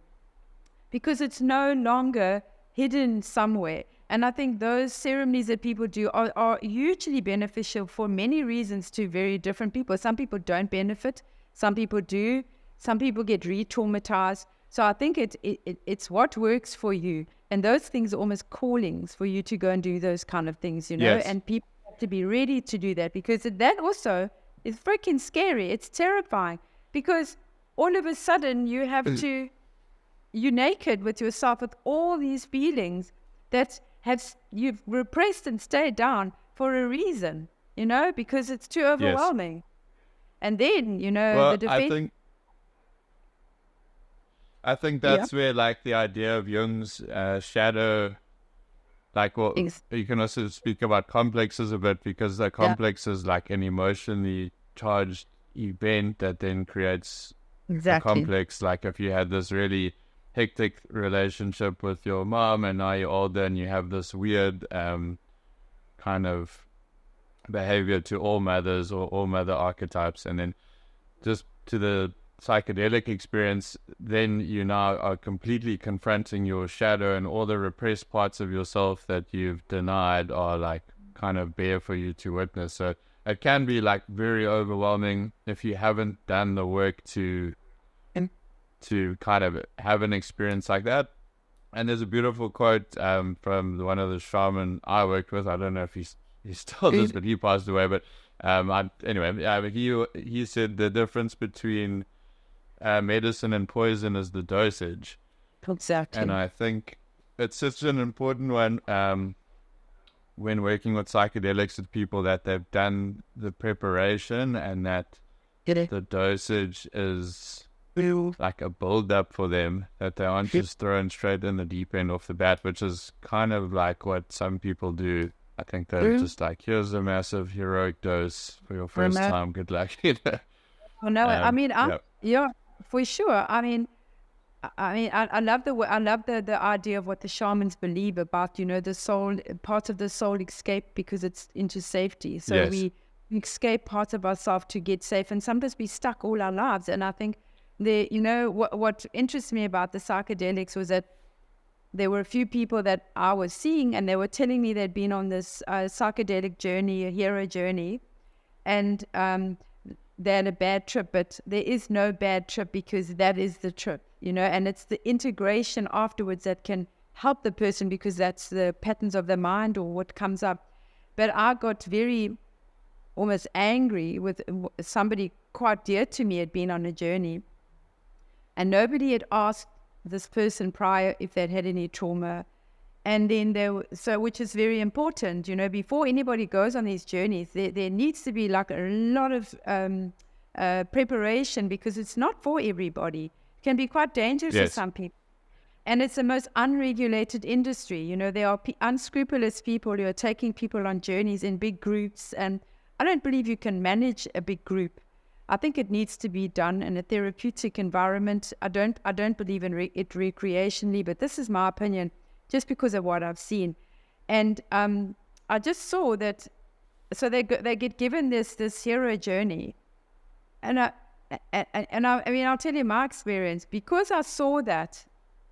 because it's no longer hidden somewhere. And I think those ceremonies that people do are hugely beneficial for many reasons to very different people. Some people don't benefit. Some people do. Some people get re-traumatized. So I think it's what works for you. And those things are almost callings for you to go and do those kind of things, Yes. And people have to be ready to do that, because that also is freaking scary. It's terrifying, because all of a sudden you have to you're naked with yourself with all these feelings that you've repressed and stayed down for a reason, because it's too overwhelming. Yes. And then, the defense. I think that's where, like, the idea of Jung's shadow, like, well, you can also speak about complexes a bit, because the complex is like an emotionally charged event that then creates a complex. Like, if you had this really hectic relationship with your mom and now you're older and you have this weird kind of behavior to all mothers or all mother archetypes, and then just to the psychedelic experience, then you now are completely confronting your shadow, and all the repressed parts of yourself that you've denied are like kind of bare for you to witness. So it can be like very overwhelming if you haven't done the work to kind of have an experience like that. And there's a beautiful quote from one of the shaman I worked with. I don't know if he still does, but he passed away. But he said the difference between medicine and poison is the dosage. Exactly. And I think it's such an important one when working with psychedelics with people, that they've done the preparation and that the dosage is like a build-up for them, that they aren't just thrown straight in the deep end off the bat, which is kind of like what some people do. I think they're just like, here's a massive heroic dose for your first time. Good luck. Oh no, for sure. I love the idea of what the shamans believe about, the soul, parts of the soul escape because it's into safety. So we escape parts of ourselves to get safe, and sometimes we stuck all our lives. And I think what interests me about the psychedelics was that there were a few people that I was seeing, and they were telling me they'd been on this psychedelic journey, a hero journey, and they had a bad trip. But there is no bad trip, because that is the trip, and it's the integration afterwards that can help the person, because that's the patterns of the mind or what comes up. But I got very almost angry with somebody quite dear to me had been on a journey, and nobody had asked this person prior if they'd had any trauma. And then which is very important, before anybody goes on these journeys, there needs to be like a lot of preparation, because it's not for everybody. It can be quite dangerous for some people. And it's the most unregulated industry. There are unscrupulous people who are taking people on journeys in big groups. And I don't believe you can manage a big group. I think it needs to be done in a therapeutic environment. I don't believe in it recreationally, but this is my opinion, just because of what I've seen. And I just saw that, so they get given this hero journey. And I'll tell you my experience, because I saw that,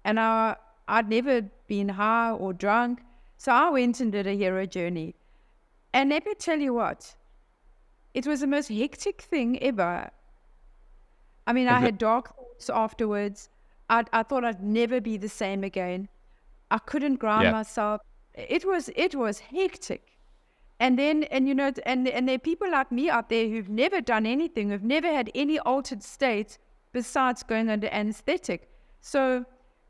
and I'd never been high or drunk, so I went and did a hero journey. And let me tell you what, it was the most hectic thing ever. I had dark thoughts afterwards. I thought I'd never be the same again. I couldn't ground myself. It was hectic. And then, and there are people like me out there who've never done anything, who've never had any altered state besides going under anesthetic. So,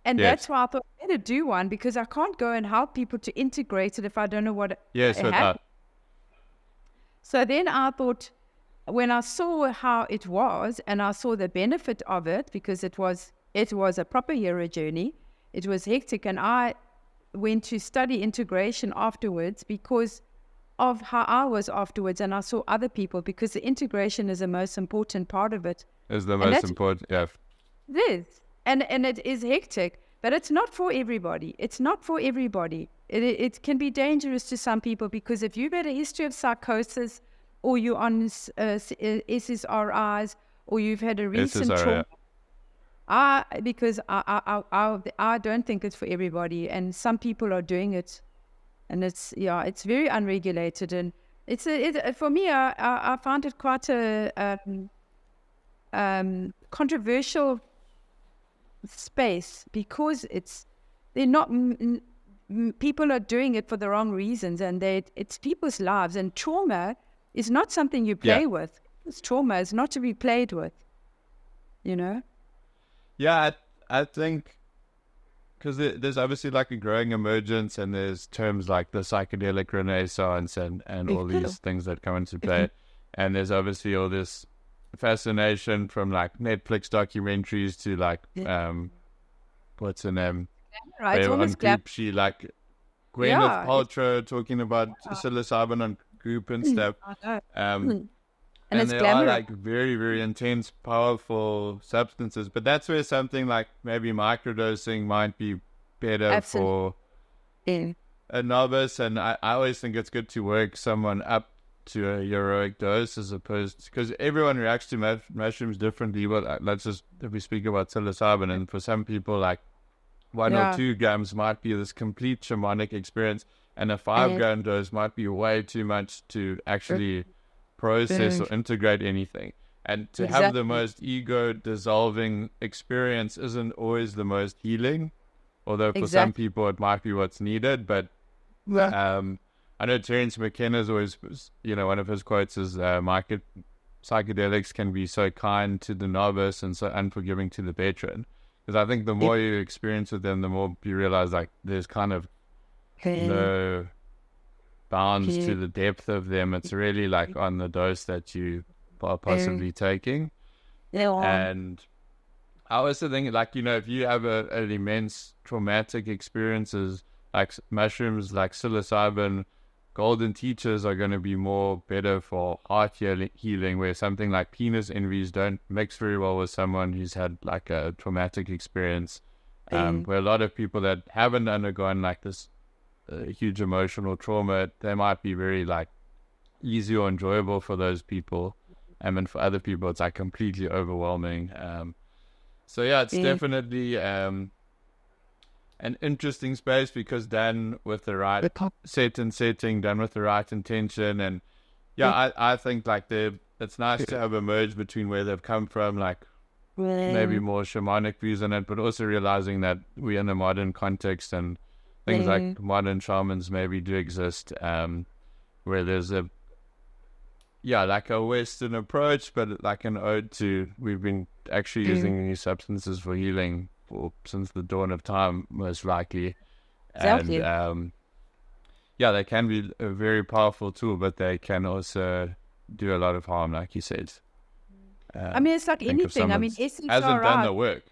that's why I thought I better do one, because I can't go and help people to integrate it if I don't know what happened. So then I thought, when I saw how it was, and I saw the benefit of it, because it was a proper hero journey, it was hectic, and I went to study integration afterwards because of how I was afterwards, and I saw other people, because the integration is the most important part of it. Is the most important, yeah. It is, and it is hectic, but it's not for everybody. It's not for everybody. It can be dangerous to some people, because if you've had a history of psychosis, or you're on SSRIs, or you've had a recent trauma, I don't think it's for everybody, and some people are doing it, and it's very unregulated, and for me, I found it quite a controversial space, because they're not. People are doing it for the wrong reasons, and it's people's lives, and trauma is not something you play with. Trauma is not to be played with, Yeah, I think because there's obviously like a growing emergence, and there's terms like the psychedelic renaissance and all these things that come into play. And there's obviously all this fascination from like Netflix documentaries to like, what's her name? Right, it's almost She like Gwyneth Paltrow talking about psilocybin on Goop and stuff. And it's they glamorous. are like very, very intense, powerful substances. But that's where something like maybe microdosing might be better for a novice. And I always think it's good to work someone up to a heroic dose as opposed to, because everyone reacts to mushrooms differently. But let's just, if we speak about psilocybin, and for some people, like 1 or 2 grams might be this complete shamanic experience, and a 5-gram dose might be way too much to actually process or integrate anything. And to have the most ego dissolving experience isn't always the most healing, although for some people it might be what's needed. But I know Terence McKenna's always, one of his quotes is psychedelics can be so kind to the novice and so unforgiving to the veteran, because I think the more you experience with them, the more you realize like there's kind of no bounds to the depth of them. It's really like on the dose that you are possibly taking. And I also think, like, if you have an immense traumatic experiences, like mushrooms, like psilocybin, golden teachers are going to be more better for heart healing, where something like penis envies don't mix very well with someone who's had like a traumatic experience. Where a lot of people that haven't undergone like this huge emotional trauma, they might be very like easy or enjoyable for those people, and then for other people it's like completely overwhelming. So yeah, it's definitely an interesting space, because done with the right setting, done with the right intention, and I think like it's nice to have a merge between where they've come from, like maybe more shamanic views on it, but also realizing that we're in a modern context, and things like modern shamans maybe do exist, where there's like a Western approach, but like an ode to, we've been actually using these substances for healing since the dawn of time, most likely. Exactly. And they can be a very powerful tool, but they can also do a lot of harm, like you said. I mean, it's like anything. I mean, SSRI hasn't done the work.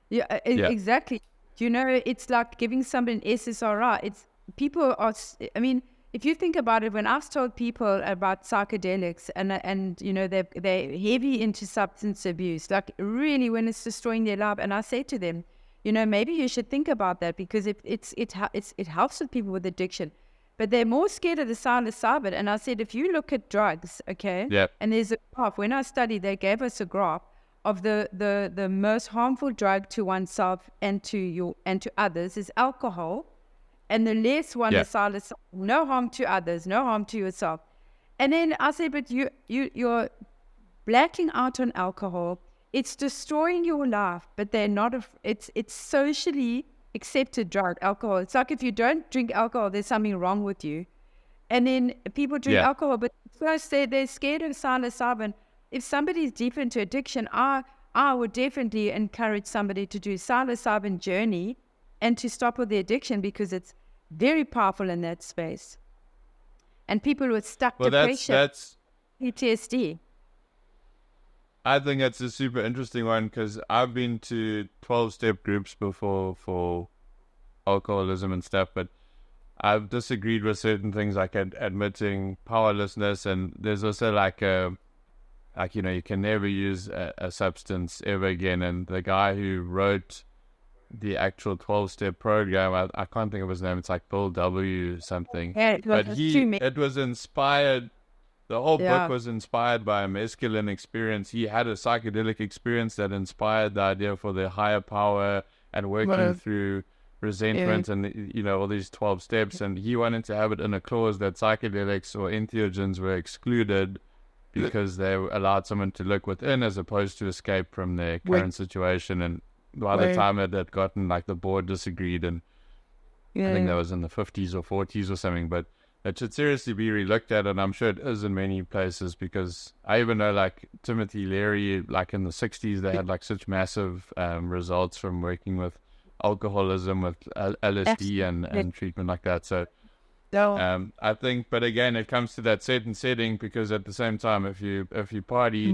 Exactly. It's like giving somebody an SSRI. It's people are. I mean, if you think about it, when I've told people about psychedelics and they're heavy into substance abuse, like really when it's destroying their life, and I say to them, maybe you should think about that, because it helps with people with addiction, but they're more scared of the psilocybin. And I said, if you look at drugs, and there's a graph. When I studied, they gave us a graph of the most harmful drug to oneself and to others is alcohol. And the less one is psilocybin, no harm to others, no harm to yourself. And then I say, but you're blacking out on alcohol. It's destroying your life, but they're not. It's socially accepted drug, alcohol. It's like if you don't drink alcohol, there's something wrong with you. And then people drink alcohol, but first they're scared of psilocybin. If somebody's deep into addiction, I would definitely encourage somebody to do psilocybin journey and to stop with the addiction, because it's very powerful in that space. And people with stuck depression, that's PTSD. I think that's a super interesting one, because I've been to 12-step groups before for alcoholism and stuff, but I've disagreed with certain things, like admitting powerlessness, and there's also you can never use a substance ever again. And the guy who wrote the actual 12-step program, I can't think of his name, it's like Bill W. something. It was inspired, the whole book was inspired by a masculine experience. He had a psychedelic experience that inspired the idea for the higher power and working through resentment and all these 12 steps, and he wanted to have it in a clause that psychedelics or entheogens were excluded because they allowed someone to look within as opposed to escape from their current situation. And by the time it had gotten, like, the board disagreed, and I think that was in the 50s or 40s or something, but it should seriously be relooked at, and I'm sure it is in many places, because I even know, like, Timothy Leary, like in the 60s, they had like such massive results from working with alcoholism with LSD and treatment like that. So I think, but again, it comes to that certain setting, because at the same time, if you party,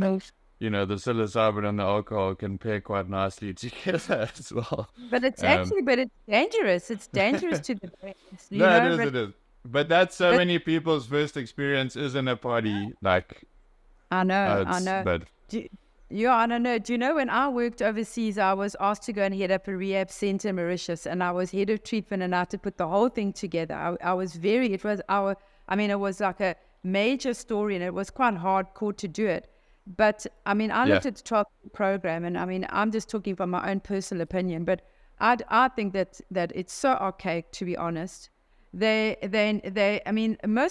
you know, the psilocybin and the alcohol can pair quite nicely together as well. But it's it's dangerous. It's dangerous to the brain. It is. But that's many people's first experience is in a party. Like, I know. But I don't know. Do you know, when I worked overseas, I was asked to go and head up a rehab center in Mauritius, and I was head of treatment, and I had to put the whole thing together. it was like a major story, and it was quite hardcore to do it. But I looked at the 12 program, and I'm just talking from my own personal opinion, but I think that it's so archaic, to be honest. Most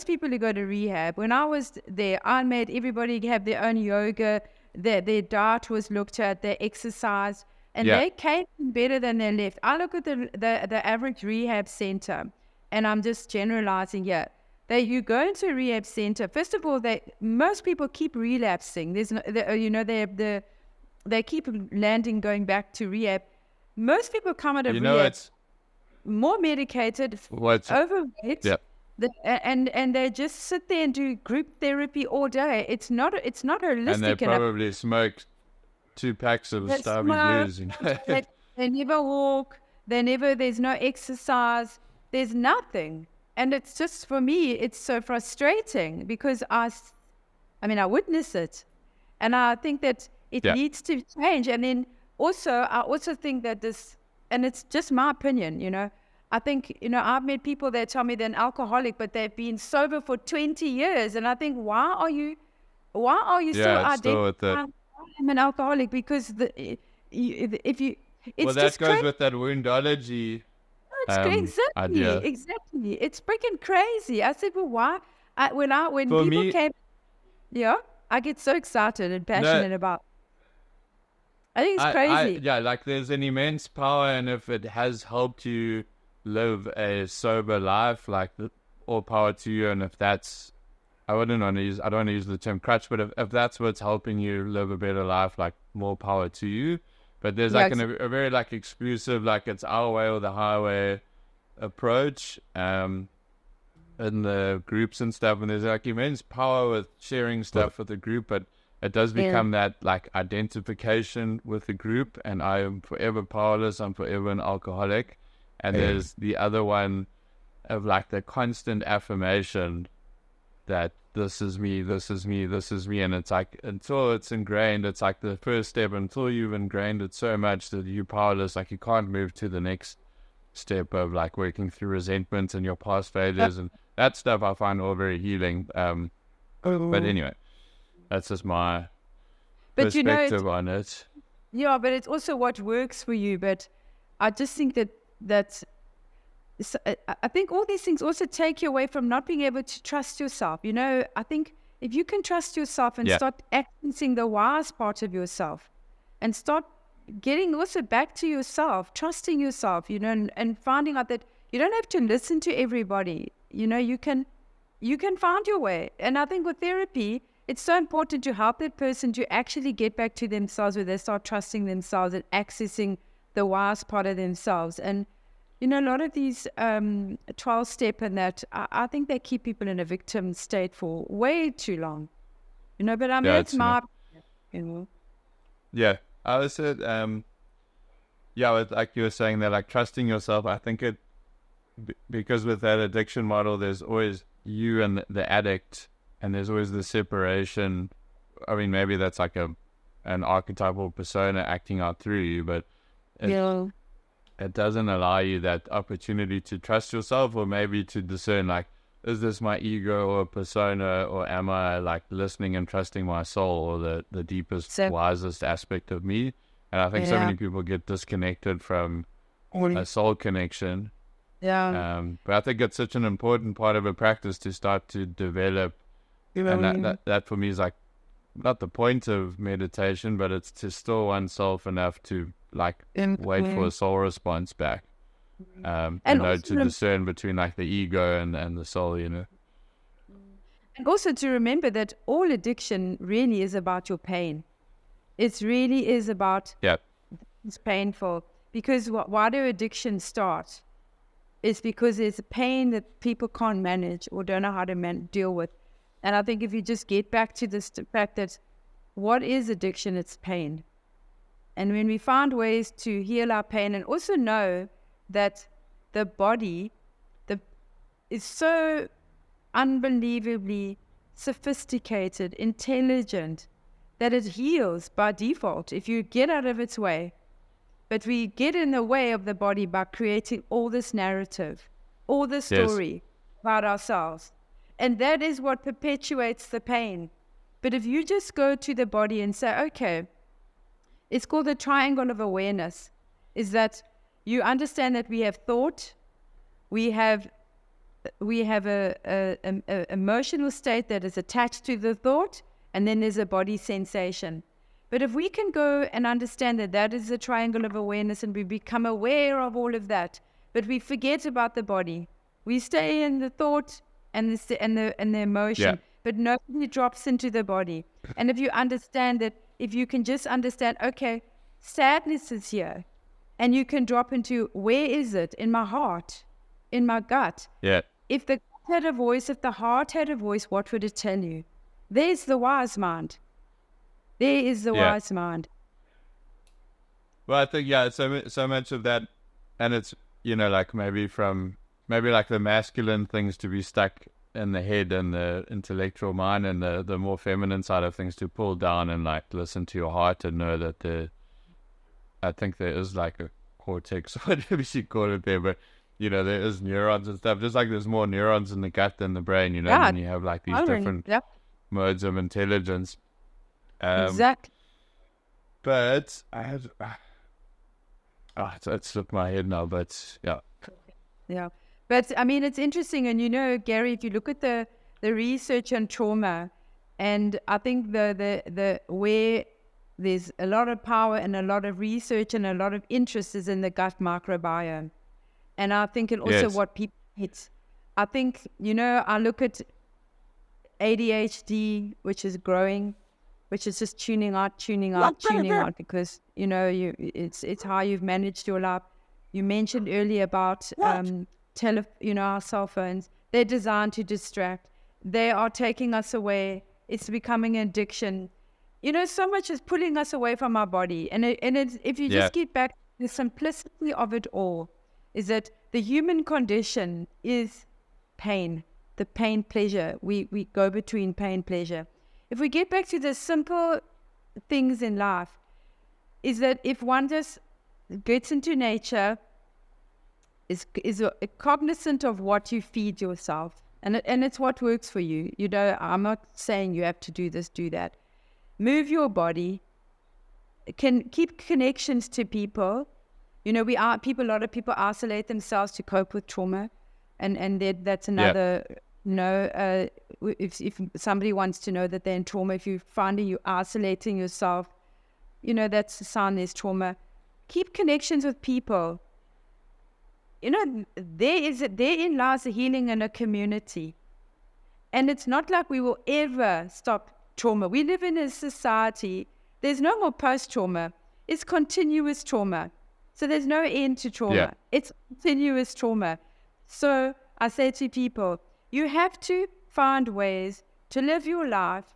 people who go to rehab, when I was there, I made everybody have their own yoga, their diet was looked at, their exercise, and they came in better than they left. I look at the average rehab center, and I'm just generalizing here. You go into a rehab center, first of all, most people keep relapsing. They keep landing, going back to rehab. Most people come out of rehab more medicated, overweight, and they just sit there and do group therapy all day. It's not holistic. And they probably smoke 2 packs of Starby Blues. You know? They never walk. There's no exercise. There's nothing. And it's just, for me, it's so frustrating, because I witness it, and I think that it needs to change. And then I also think that this, and it's just my opinion, I think, I've met people that tell me they're an alcoholic, but they've been sober for 20 years. And I think, why are you still identifying I'm an alcoholic? Because that goes with that woundology. Exactly. It's freaking crazy. I said, well, why? When people came, I get so excited and passionate about. I think it's crazy. Like there's an immense power, and if it has helped you live a sober life, like all power to you. And if that's, I don't want to use the term crutch, but if that's what's helping you live a better life, like more power to you. But there's a very like exclusive, like it's our way or the highway approach in the groups and stuff. And there's like immense power with sharing stuff with the group, but it does become that like identification with the group. And I am forever powerless. I'm forever an alcoholic. And there's the other one of like the constant affirmation that this is me, this is me, this is me. And it's like, until it's ingrained, it's like the first step, until you've ingrained it so much that you're powerless, like you can't move to the next step of like working through resentment and your past failures. And that stuff I find all very healing. But anyway, that's just my perspective on it. Yeah, but it's also what works for you. But I just think that I think all these things also take you away from not being able to trust yourself. I think if you can trust yourself and start accessing the wise part of yourself, and start getting also back to yourself, trusting yourself, and finding out that you don't have to listen to everybody. You can find your way. And I think with therapy, it's so important to help that person to actually get back to themselves, where they start trusting themselves and accessing the wise part of themselves. And a lot of these 12-step and that, I think they keep people in a victim state for way too long. But that's my opinion. Yeah, I was said, like you were saying that, like trusting yourself, I think because with that addiction model, there's always you and the addict, and there's always the separation. I mean, maybe that's like an archetypal persona acting out through you, but it doesn't allow you that opportunity to trust yourself, or maybe to discern, like, is this my ego or persona, or am I like listening and trusting my soul, or the deepest, wisest aspect of me? And I think so many people get disconnected from a soul connection. But I think it's such an important part of a practice to start to develop. And that for me is like not the point of meditation, but it's to still oneself enough to like wait for a soul response back, and to discern between like the ego and the soul, And also to remember that all addiction really is about your pain. It really is about it's painful, Because why do addictions start? It's because there's a pain that people can't manage or don't know how to deal with. And I think if you just get back to this fact that what is addiction? It's pain. And when we find ways to heal our pain and also know that the body is so unbelievably sophisticated, intelligent, that it heals by default if you get out of its way. But we get in the way of the body by creating all this narrative, all this story about ourselves. And that is what perpetuates the pain. But if you just go to the body and say, okay, it's called the triangle of awareness, is that you understand that we have thought, we have a emotional state that is attached to the thought, and then there's a body sensation. But if we can go and understand that that is the triangle of awareness and we become aware of all of that, but we forget about the body, we stay in the thought and the emotion, but nobody drops into the body. And if you understand that, if you can just understand, okay, sadness is here, and you can drop into, where is it? In my heart, in my gut. Yeah. If the gut had a voice, if the heart had a voice, what would it tell you? There's the wise mind. There is the wise mind. Well, I think, so much of that, and it's, like maybe like the masculine things to be stuck in the head and the intellectual mind, and the more feminine side of things to pull down and like listen to your heart and know that I think there is like a cortex, whatever you call it there, but there is neurons and stuff, just like there's more neurons in the gut than the brain, and then you have like these different modes of intelligence. Exactly. But I have it slipped my head now, but yeah. But I mean, it's interesting, and Gary, if you look at the research on trauma, and I think the where there's a lot of power and a lot of research and a lot of interest is in the gut microbiome, and I think it also what people hit. I think I look at ADHD, which is growing, which is just tuning out, because it's how you've managed your life. You mentioned earlier about our cell phones. They're designed to distract. They are taking us away. It's becoming an addiction. So much is pulling us away from our body. And if you just get back to the simplicity of it all, is that the human condition is pain, the pain pleasure. We go between pain pleasure. If we get back to the simple things in life, is that if one just gets into nature, is cognizant of what you feed yourself, and it's what works for you. I'm not saying you have to do this, do that. Move your body. Can keep connections to people. A lot of people isolate themselves to cope with trauma, and that's another. If somebody wants to know that they're in trauma, if you find you isolating yourself, that's a sign there's trauma. Keep connections with people. Therein lies the healing in a community. And it's not like we will ever stop trauma. We live in a society, there's no more post-trauma. It's continuous trauma. So there's no end to trauma. Yeah. It's continuous trauma. So I say to people, you have to find ways to live your life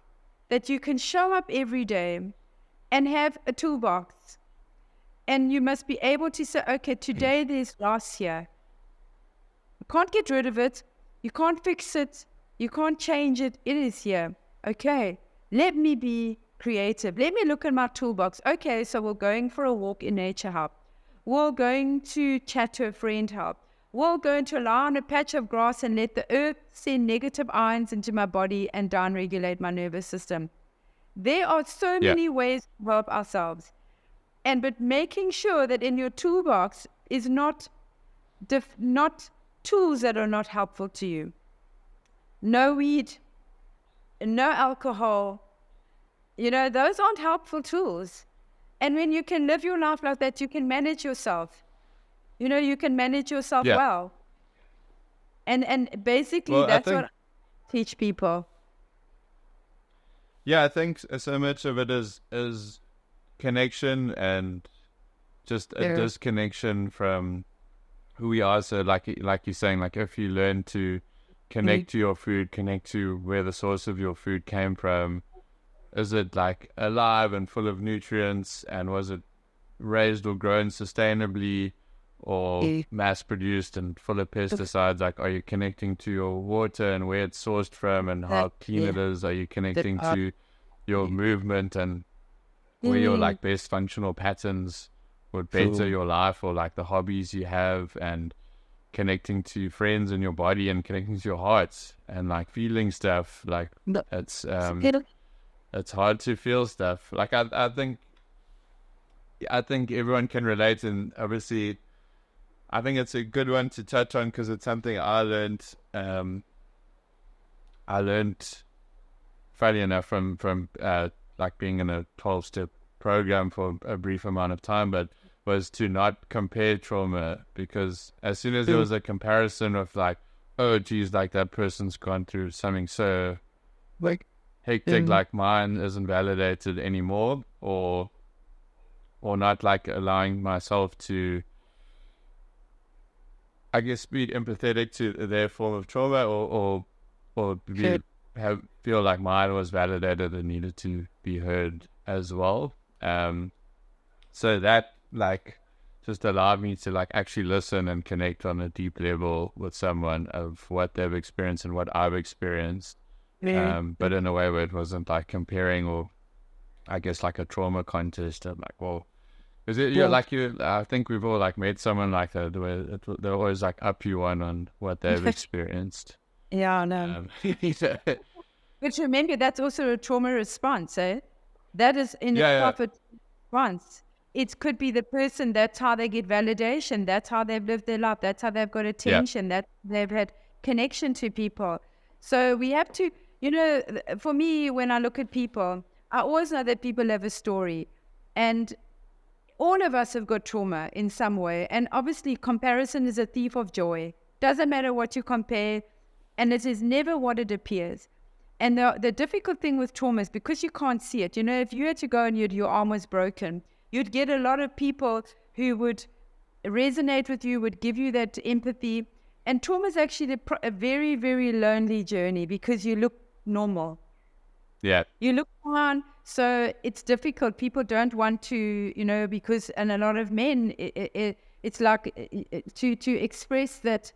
that you can show up every day and have a toolbox. And you must be able to say, okay, today there's loss here. You can't get rid of it. You can't fix it. You can't change it. It is here. Okay, let me be creative. Let me look at my toolbox. Okay, so we're going for a walk in nature help. We're going to chat to a friend help. We're going to lie on a patch of grass and let the earth send negative ions into my body and downregulate my nervous system. There are so many ways to help ourselves. But making sure that in your toolbox is not tools that are not helpful to you. No weed, no alcohol. Those aren't helpful tools. And when you can live your life like that, you can manage yourself. You can manage yourself well. And basically that's what I teach people. Yeah, I think so much of it is connection and just a disconnection from who we are. So like you're saying, like if you learn to connect to your food, connect to where the source of your food came from, is it like alive and full of nutrients, and was it raised or grown sustainably, or mass produced and full of pesticides? Like, are you connecting to your water and where it's sourced from and how clean it is? Are you connecting to your movement and where your like best functional patterns would better your life, or like the hobbies you have, and connecting to friends in your body and connecting to your hearts and like feeling stuff? Like it's hard to feel stuff. Like I think everyone can relate, and obviously I think it's a good one to touch on because it's something I learned. Funny enough, from like being in a 12-step program for a brief amount of time, but was to not compare trauma, because as soon as there was a comparison of like, oh geez, like that person's gone through something so like hectic, like mine isn't validated anymore, or not like allowing myself to, I guess, be empathetic to their form of trauma, or feel like mine was validated and needed to be heard as well. So that like just allowed me to like actually listen and connect on a deep level with someone of what they've experienced and what I've experienced. But in a way where it wasn't like comparing, or I guess like a trauma contest. I'm like, well, is it I think we've all like met someone like that where they're always like up you on what they've experienced. Yeah, no. But remember, that's also a trauma response, eh? That is in itself a response. It could be the person, that's how they get validation, that's how they've lived their life, that's how they've got attention, that they've had connection to people. So we have to, for me, when I look at people, I always know that people have a story. And all of us have got trauma in some way. And obviously, comparison is a thief of joy. Doesn't matter what you compare, and it is never what it appears. And the difficult thing with trauma is because you can't see it. If you had to go and your arm was broken, you'd get a lot of people who would resonate with you, would give you that empathy. And trauma is actually a very, very lonely journey because you look normal. Yeah. You look fine. So it's difficult. People don't want to, because, and a lot of men, it's like to express that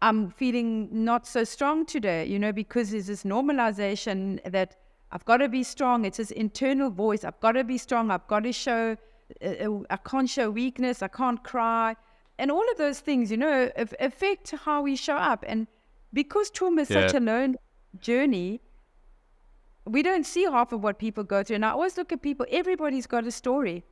I'm feeling not so strong today, because there's this normalization that I've got to be strong. It's this internal voice. I've got to be strong. I've got to show, I can't show weakness. I can't cry. And all of those things, affect how we show up. And because trauma is such a lone journey, we don't see half of what people go through. And I always look at people, everybody's got a story.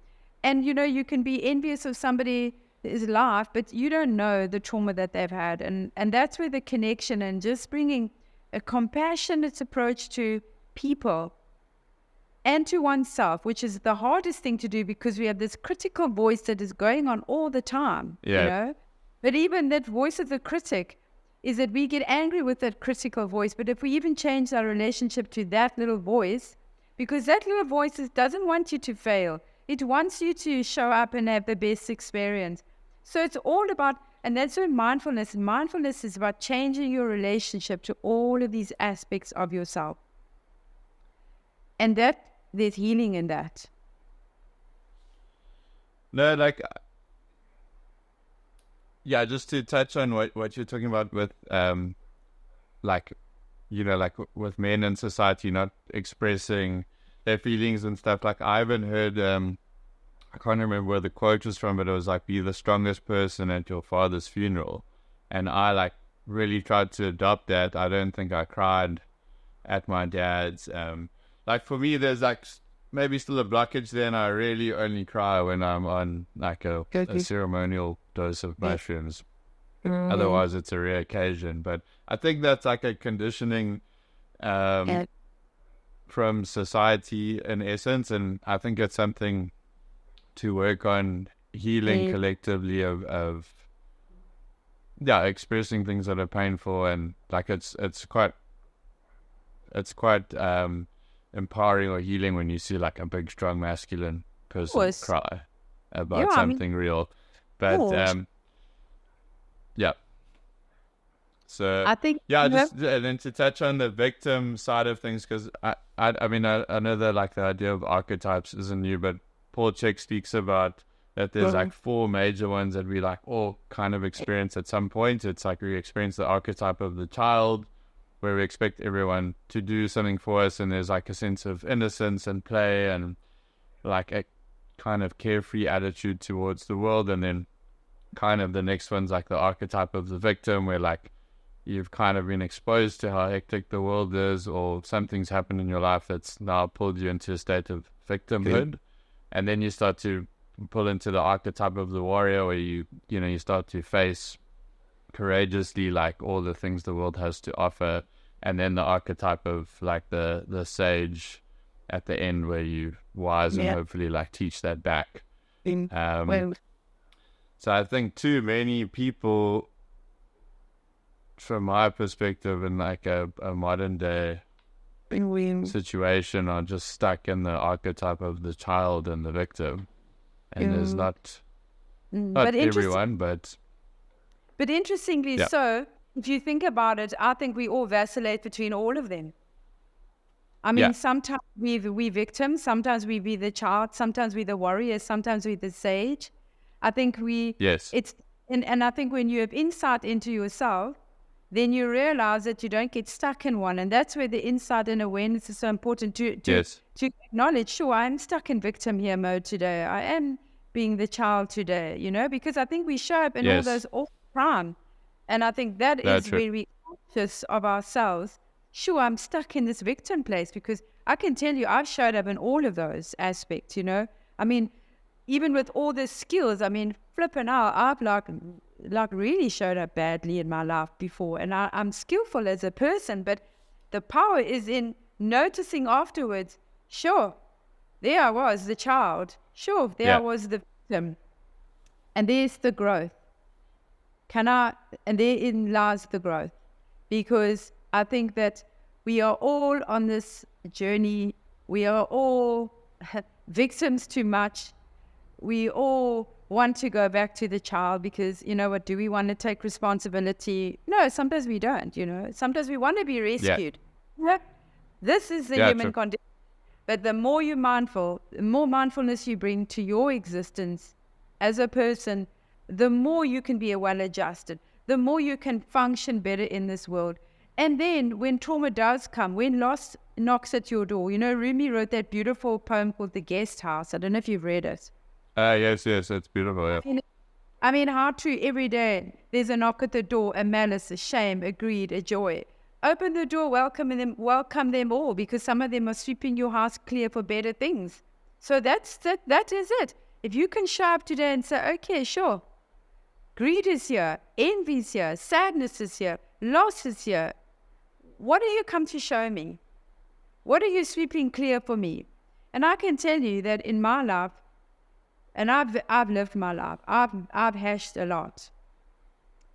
And, you can be envious of somebody's life, but you don't know the trauma that they've had. And that's where the connection and just bringing a compassionate approach to people and to oneself, which is the hardest thing to do because we have this critical voice that is going on all the time, But even that voice of the critic is that we get angry with that critical voice. But if we even change our relationship to that little voice, because that little voice doesn't want you to fail. It wants you to show up and have the best experience. So it's all about, and that's what mindfulness is about, changing your relationship to all of these aspects of yourself. And that there's healing in that. No, like, just to touch on what you're talking about with, like with men in society not expressing their feelings and stuff. Like I even heard, I can't remember where the quote was from, but it was like, be the strongest person at your father's funeral. And I like really tried to adopt that. I don't think I cried at my dad's. Like for me, there's like maybe still a blockage there, and I really only cry when I'm on like a ceremonial dose of mushrooms. Otherwise, it's a rare occasion. But I think that's like a conditioning from society in essence, and I think it's something to work on healing collectively of expressing things that are painful, and like it's quite empowering or healing when you see like a big strong masculine person cry. about something real. But yeah. So I think and then to touch on the victim side of things, because I mean I know that like the idea of archetypes isn't new, but Paul Chek speaks about that there's like 4 major ones that we like all kind of experience at some point. It's like we experience the archetype of the child, where we expect everyone to do something for us, and there's like a sense of innocence and play and like a kind of carefree attitude towards the world. And then kind of the next one's like the archetype of the victim, where like you've kind of been exposed to how hectic the world is, or something's happened in your life that's now pulled you into a state of victimhood. And then you start to pull into the archetype of the warrior, where you start to face courageously like all the things the world has to offer. And then the archetype of like the sage at the end, where you wise and hopefully like teach that back. So I think too many people, from my perspective, in like a modern day situation, are just stuck in the archetype of the child and the victim. And there's not everyone, but interestingly, so if you think about it, I think we all vacillate between all of them. I mean, sometimes we victims, sometimes we be the child, sometimes we the warrior, sometimes we the sage. I think and I think when you have insight into yourself, then you realize that you don't get stuck in one. And that's where the insight and awareness is so important to acknowledge, sure, I'm stuck in victim here mode today. I am being the child today, because I think we show up in all those all time. And I think that's is where we conscious of ourselves. Sure, I'm stuck in this victim place, because I can tell you I've showed up in all of those aspects, I mean, even with all the skills, I mean, flipping out, I've like really showed up badly in my life before, and I'm skillful as a person, but the power is in noticing afterwards, sure, there I was, the child, sure, there I was the victim, and there's the growth. And therein lies the growth, because I think that we are all on this journey, we are all victims too much, we all want to go back to the child, because what, do we want to take responsibility? No, sometimes we don't. Sometimes we want to be rescued. This is the human condition. But the more you're mindful, the more mindfulness you bring to your existence as a person, the more you can be well adjusted, the more you can function better in this world. And then when trauma does come, when loss knocks at your door, Rumi wrote that beautiful poem called The Guest House. I don't know if you've read it. Yes, it's beautiful. Yeah. I mean, how true. Every day there's a knock at the door, a malice, a shame, a greed, a joy. Open the door, welcome them all, because some of them are sweeping your house clear for better things. So that is it. If you can show up today and say, okay, sure, greed is here, envy is here, sadness is here, loss is here. What do you come to show me? What are you sweeping clear for me? And I can tell you that in my life, and I've lived my life. I've hashed a lot.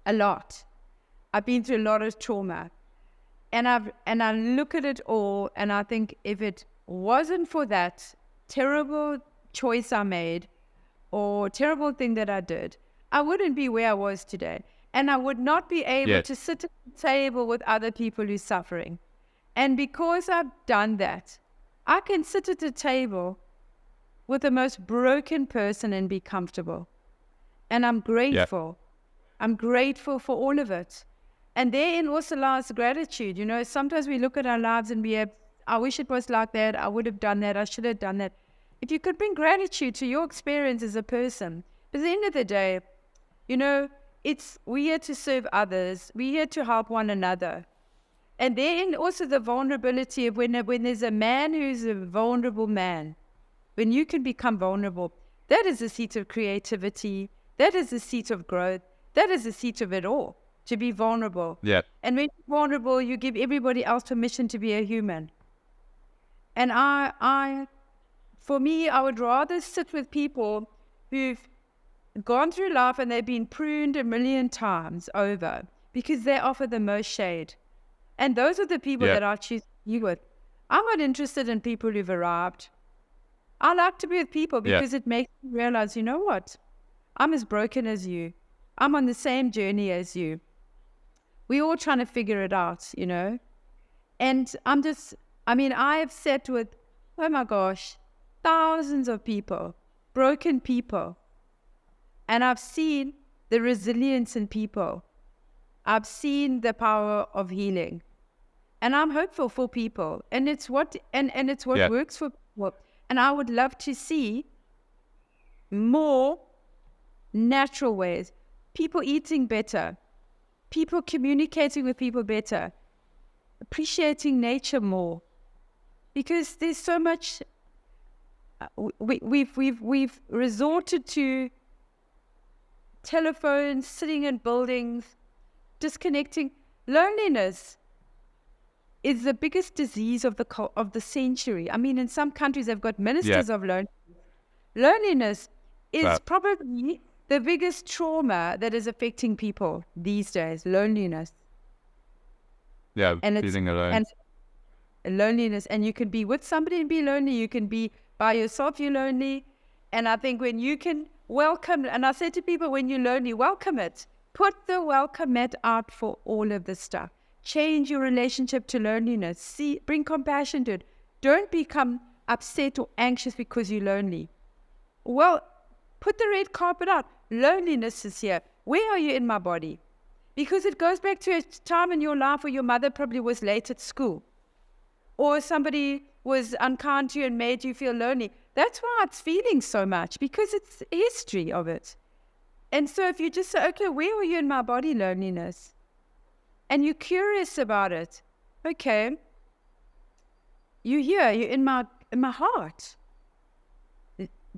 I've been through a lot of trauma, and I look at it all, and I think if it wasn't for that terrible choice I made, or terrible thing that I did, I wouldn't be where I was today, and I would not be able to sit at the table with other people who's suffering. And because I've done that, I can sit at the table with the most broken person and be comfortable. And I'm grateful. I'm grateful for all of it. And therein also lies gratitude. Sometimes we look at our lives and I wish it was like that. I would have done that. I should have done that. If you could bring gratitude to your experience as a person. But at the end of the day, we're here to serve others. We're here to help one another. And then also the vulnerability of when there's a man who's a vulnerable man, when you can become vulnerable, that is the seat of creativity. That is the seat of growth. That is the seat of it all, to be vulnerable. Yeah. And when you're vulnerable, you give everybody else permission to be a human. And for me, I would rather sit with people who've gone through life and they've been pruned a million times over, because they offer the most shade. And those are the people that I choose to be with. I'm not interested in people who've arrived. I like to be with people because it makes me realize, you know what? I'm as broken as you. I'm on the same journey as you. We're all trying to figure it out, you know? And I have sat with, oh my gosh, thousands of people, broken people. And I've seen the resilience in people. I've seen the power of healing. And I'm hopeful for people. And it's what works for people. And I would love to see more natural ways. People eating better. People communicating with people better. Appreciating nature more. Because there's so much... We've resorted to telephones, sitting in buildings, disconnecting. Loneliness is the biggest disease of the century. I mean, in some countries, they've got ministers of loneliness. Loneliness is probably the biggest trauma that is affecting people these days. Loneliness. Yeah, and feeling alone. And loneliness. And you can be with somebody and be lonely. You can be by yourself, you're lonely. And I think when you can welcome, and I say to people, when you're lonely, welcome it. Put the welcome mat out for all of this stuff. Change your relationship to loneliness. Bring compassion to it. Don't become upset or anxious because you're lonely. Well, put the red carpet out. Loneliness is here. Where are you in my body? Because it goes back to a time in your life where your mother probably was late at school. Or somebody was unkind to you and made you feel lonely. That's why it's feeling so much, because it's the history of it. And so if you just say, okay, where are you in my body, loneliness? And you're curious about it. Okay, you're here, you're in my heart.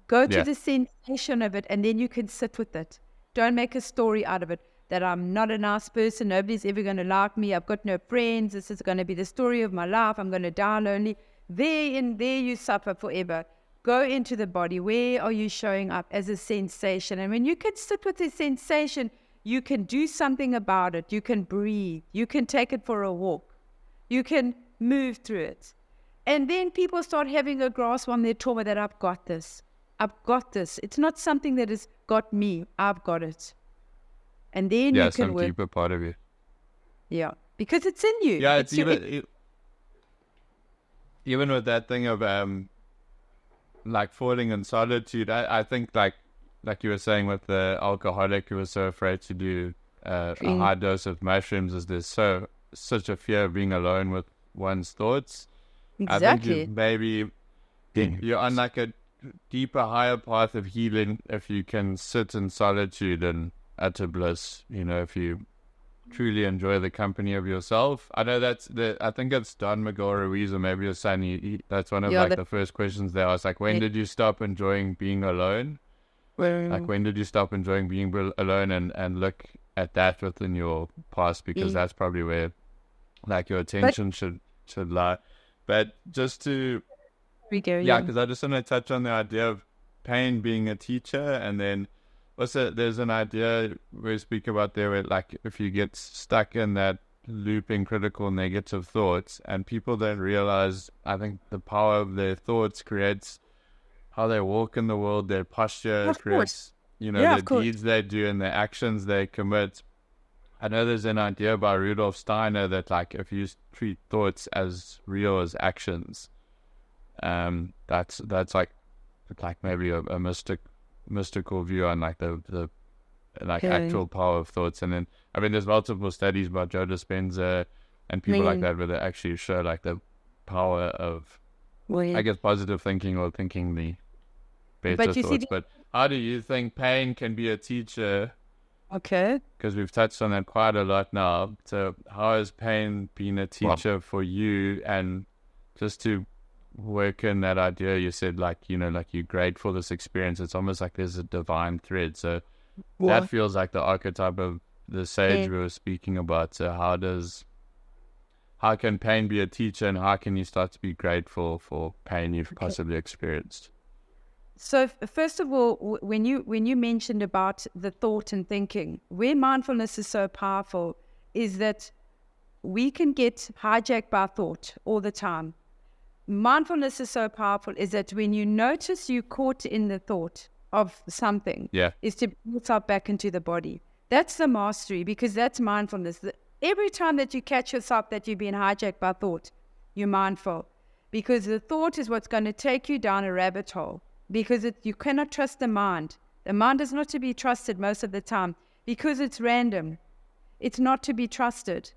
Go to the sensation of it, and then you can sit with it. Don't make a story out of it, that I'm not a nice person, nobody's ever going to like me, I've got no friends, this is going to be the story of my life, I'm going to die lonely. There you suffer forever. Go into the body. Where are you showing up as a sensation? And when you can sit with the sensation, you can do something about it. You can breathe. You can take it for a walk. You can move through it. And then people start having a grasp on their trauma that I've got this. I've got this. It's not something that has got me. I've got it. And then you can some deeper part of you. Yeah, because it's in you. Yeah, it's even with that thing of like falling in solitude. I think like you were saying with the alcoholic who was so afraid to do a high dose of mushrooms, is there's such a fear of being alone with one's thoughts. Exactly. I think you're on like a deeper, higher path of healing if you can sit in solitude and utter bliss. You know, if you truly enjoy the company of yourself. I know I think it's Don Miguel Ruiz, or maybe your son. That's one of the first questions they asked. Like, when did you stop enjoying being alone? Like, when did you stop enjoying being alone, and look at that within your past, because that's probably where like your attention should lie. But just to because I just want to touch on the idea of pain being a teacher, and then also there's an idea we speak about there where, like, if you get stuck in that looping critical negative thoughts, and people don't realize, I think the power of their thoughts creates how they walk in the world, their posture creates, the deeds they do and the actions they commit. I know there's an idea by Rudolf Steiner that, like, if you treat thoughts as real as actions, that's like maybe a mystical view on like the actual power of thoughts. And then I mean there's multiple studies by Joe Dispenza and people like that where they actually show like the power of I guess positive thinking, or thinking the better thoughts. But how do you think pain can be a teacher? Okay, because we've touched on that quite a lot now. So how has pain been a teacher for you? And just to work in that idea, you said, like, like you're grateful for this experience. It's almost like there's a divine thread. So that feels like the archetype of the sage we were speaking about. So how can pain be a teacher, and how can you start to be grateful for pain you've possibly experienced? So first of all, when you mentioned about the thought and thinking, where mindfulness is so powerful is that we can get hijacked by thought all the time. mindfulness is so powerful is that when you notice you caught in the thought of something, is to bring yourself back into the body. That's the mastery, because that's mindfulness. Every time that you catch yourself that you've been hijacked by thought, you're mindful, because the thought is what's going to take you down a rabbit hole, because you cannot trust the mind. The mind is not to be trusted most of the time because it's random. It's not to be trusted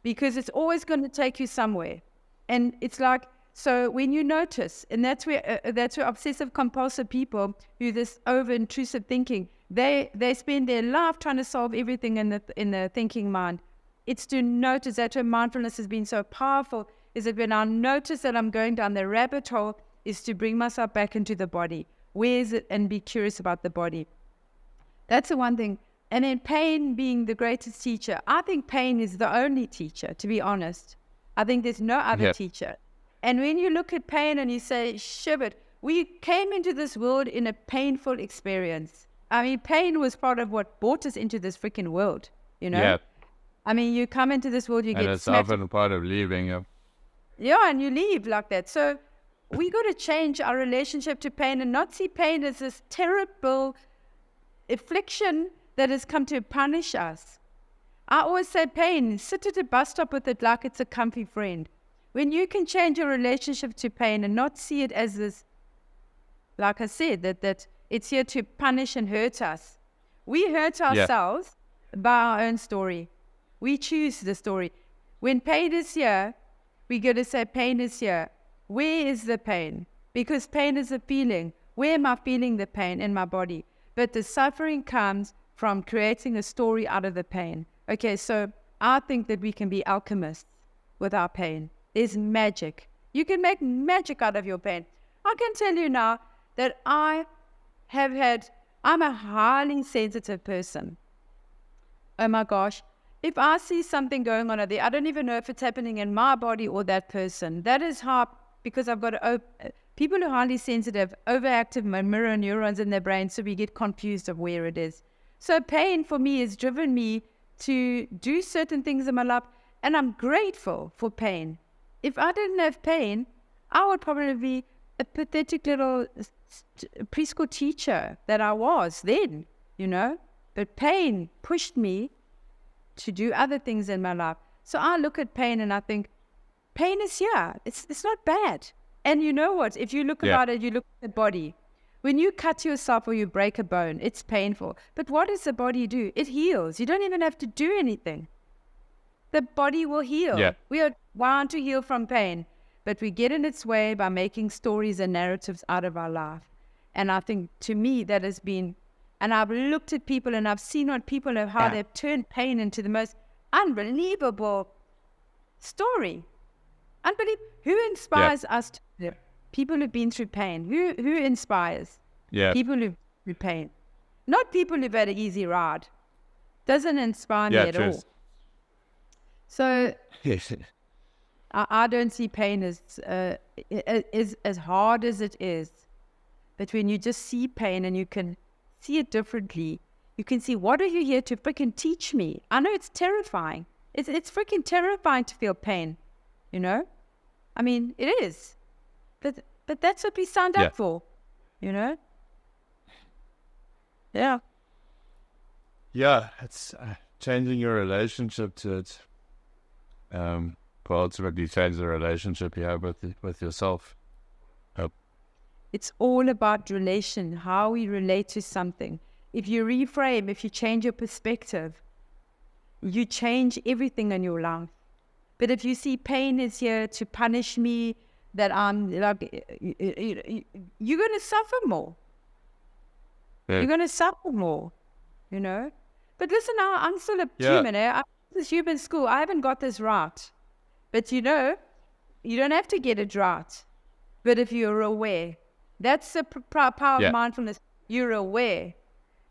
because it's always going to take you somewhere. And it's like, so when you notice, and that's where obsessive compulsive people who this over intrusive thinking, they spend their life trying to solve everything in the thinking mind. It's to notice. That's where mindfulness has been so powerful, is that when I notice that I'm going down the rabbit hole, is to bring myself back into the body. Where is it? And be curious about the body. That's the one thing. And then pain being the greatest teacher. I think pain is the only teacher, to be honest. I think there's no other teacher. And when you look at pain and you say, shivered, we came into this world in a painful experience. I mean, pain was part of what brought us into this freaking world, you know? Yeah. I mean, you come into this world, you get it's smacked. often part of leaving. Yeah, and you leave like that. So we got to change our relationship to pain and not see pain as this terrible affliction that has come to punish us. I always say pain, sit at a bus stop with it like it's a comfy friend. When you can change your relationship to pain and not see it as this, like I said, that it's here to punish and hurt us. We hurt ourselves by our own story. We choose the story. When pain is here, we got to say pain is here. Where is the pain? Because pain is a feeling. Where am I feeling the pain in my body? But the suffering comes from creating a story out of the pain. Okay, so I think that we can be alchemists with our pain. There's magic. You can make magic out of your pain. I can tell you now that I'm a highly sensitive person. Oh my gosh. If I see something going on out there, I don't even know if it's happening in my body or that person. That is how, because I've got people who are highly sensitive, overactive mirror neurons in their brain, so we get confused of where it is. So pain for me has driven me to do certain things in my life, and I'm grateful for pain. If I didn't have pain, I would probably be a pathetic little preschool teacher that I was then, you know. But pain pushed me to do other things in my life. So I look at pain and I think, pain is here. It's not bad. And you know what? If you look about it, you look at the body. When you cut yourself or you break a bone, it's painful. But what does the body do? It heals. You don't even have to do anything. The body will heal. Yeah. We are bound to heal from pain, but we get in its way by making stories and narratives out of our life. And I think, to me, that has been, and I've looked at people and I've seen what people have, how they've turned pain into the most unbelievable story. Who inspires us to live? People who've been through pain. Who inspires? Yeah. People who've been through pain. Not people who've had an easy ride. Doesn't inspire me at all. So I don't see pain as hard as it is. But when you just see pain and you can see it differently, you can see, what are you here to freaking teach me? I know it's terrifying. It's freaking terrifying to feel pain, you know? I mean, it is. But that's what we signed up for, you know? Yeah. Yeah, it's changing your relationship to it. Ultimately change the relationship you have with yourself. It's all about relation, how we relate to something. If you reframe, if you change your perspective, you change everything in your life. But if you see pain is here to punish me, that I'm like, you're going to suffer more. Yeah. You're going to suffer more, you know. But listen, now I'm still a human. I'm this human school. I haven't got this right. But you know, you don't have to get it right. But if you're aware, that's the power of mindfulness. You're aware.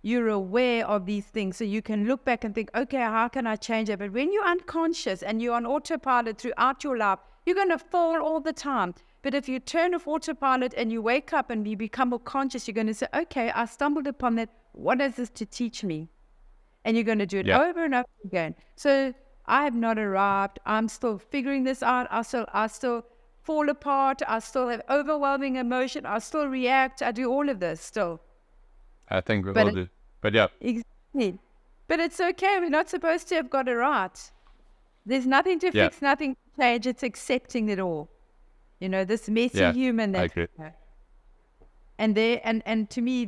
You're aware of these things. So you can look back and think, okay, how can I change it? But when you're unconscious and you're on autopilot throughout your life, you're going to fall all the time. But if you turn off autopilot and you wake up and you become more conscious, you're going to say, okay, I stumbled upon that. What is this to teach me? And you're going to do it over and over again. So I have not arrived. I'm still figuring this out. I still fall apart. I still have overwhelming emotion. I still react. I do all of this still. I think we all do. But yeah. Exactly. But it's okay. We're not supposed to have got it right. There's nothing to fix, nothing to change. It's accepting it all. You know, this messy human. I agree. And to me,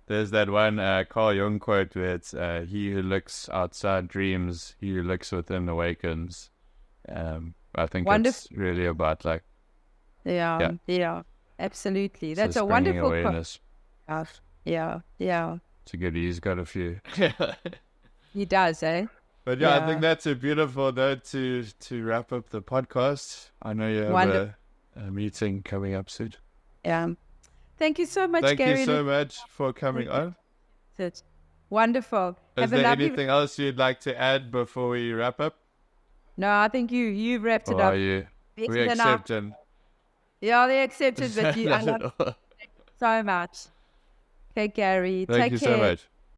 there's that one Carl Jung quote where it's he who looks outside dreams, he who looks within awakens. I think it's really about like... Yeah, absolutely. That's a wonderful awareness. quote. Yeah. It's a good, he's got a few. He does, eh? But I think that's a beautiful note to wrap up the podcast. I know you have a meeting coming up soon. Yeah. Thank you so much, Gary. Thank you so much for coming on. It's wonderful. Is there anything else you'd like to add before we wrap up? No, I think you wrapped it up. We accepted. Yeah, they accepted, but I love you so much. Okay, Gary. Thank you so much.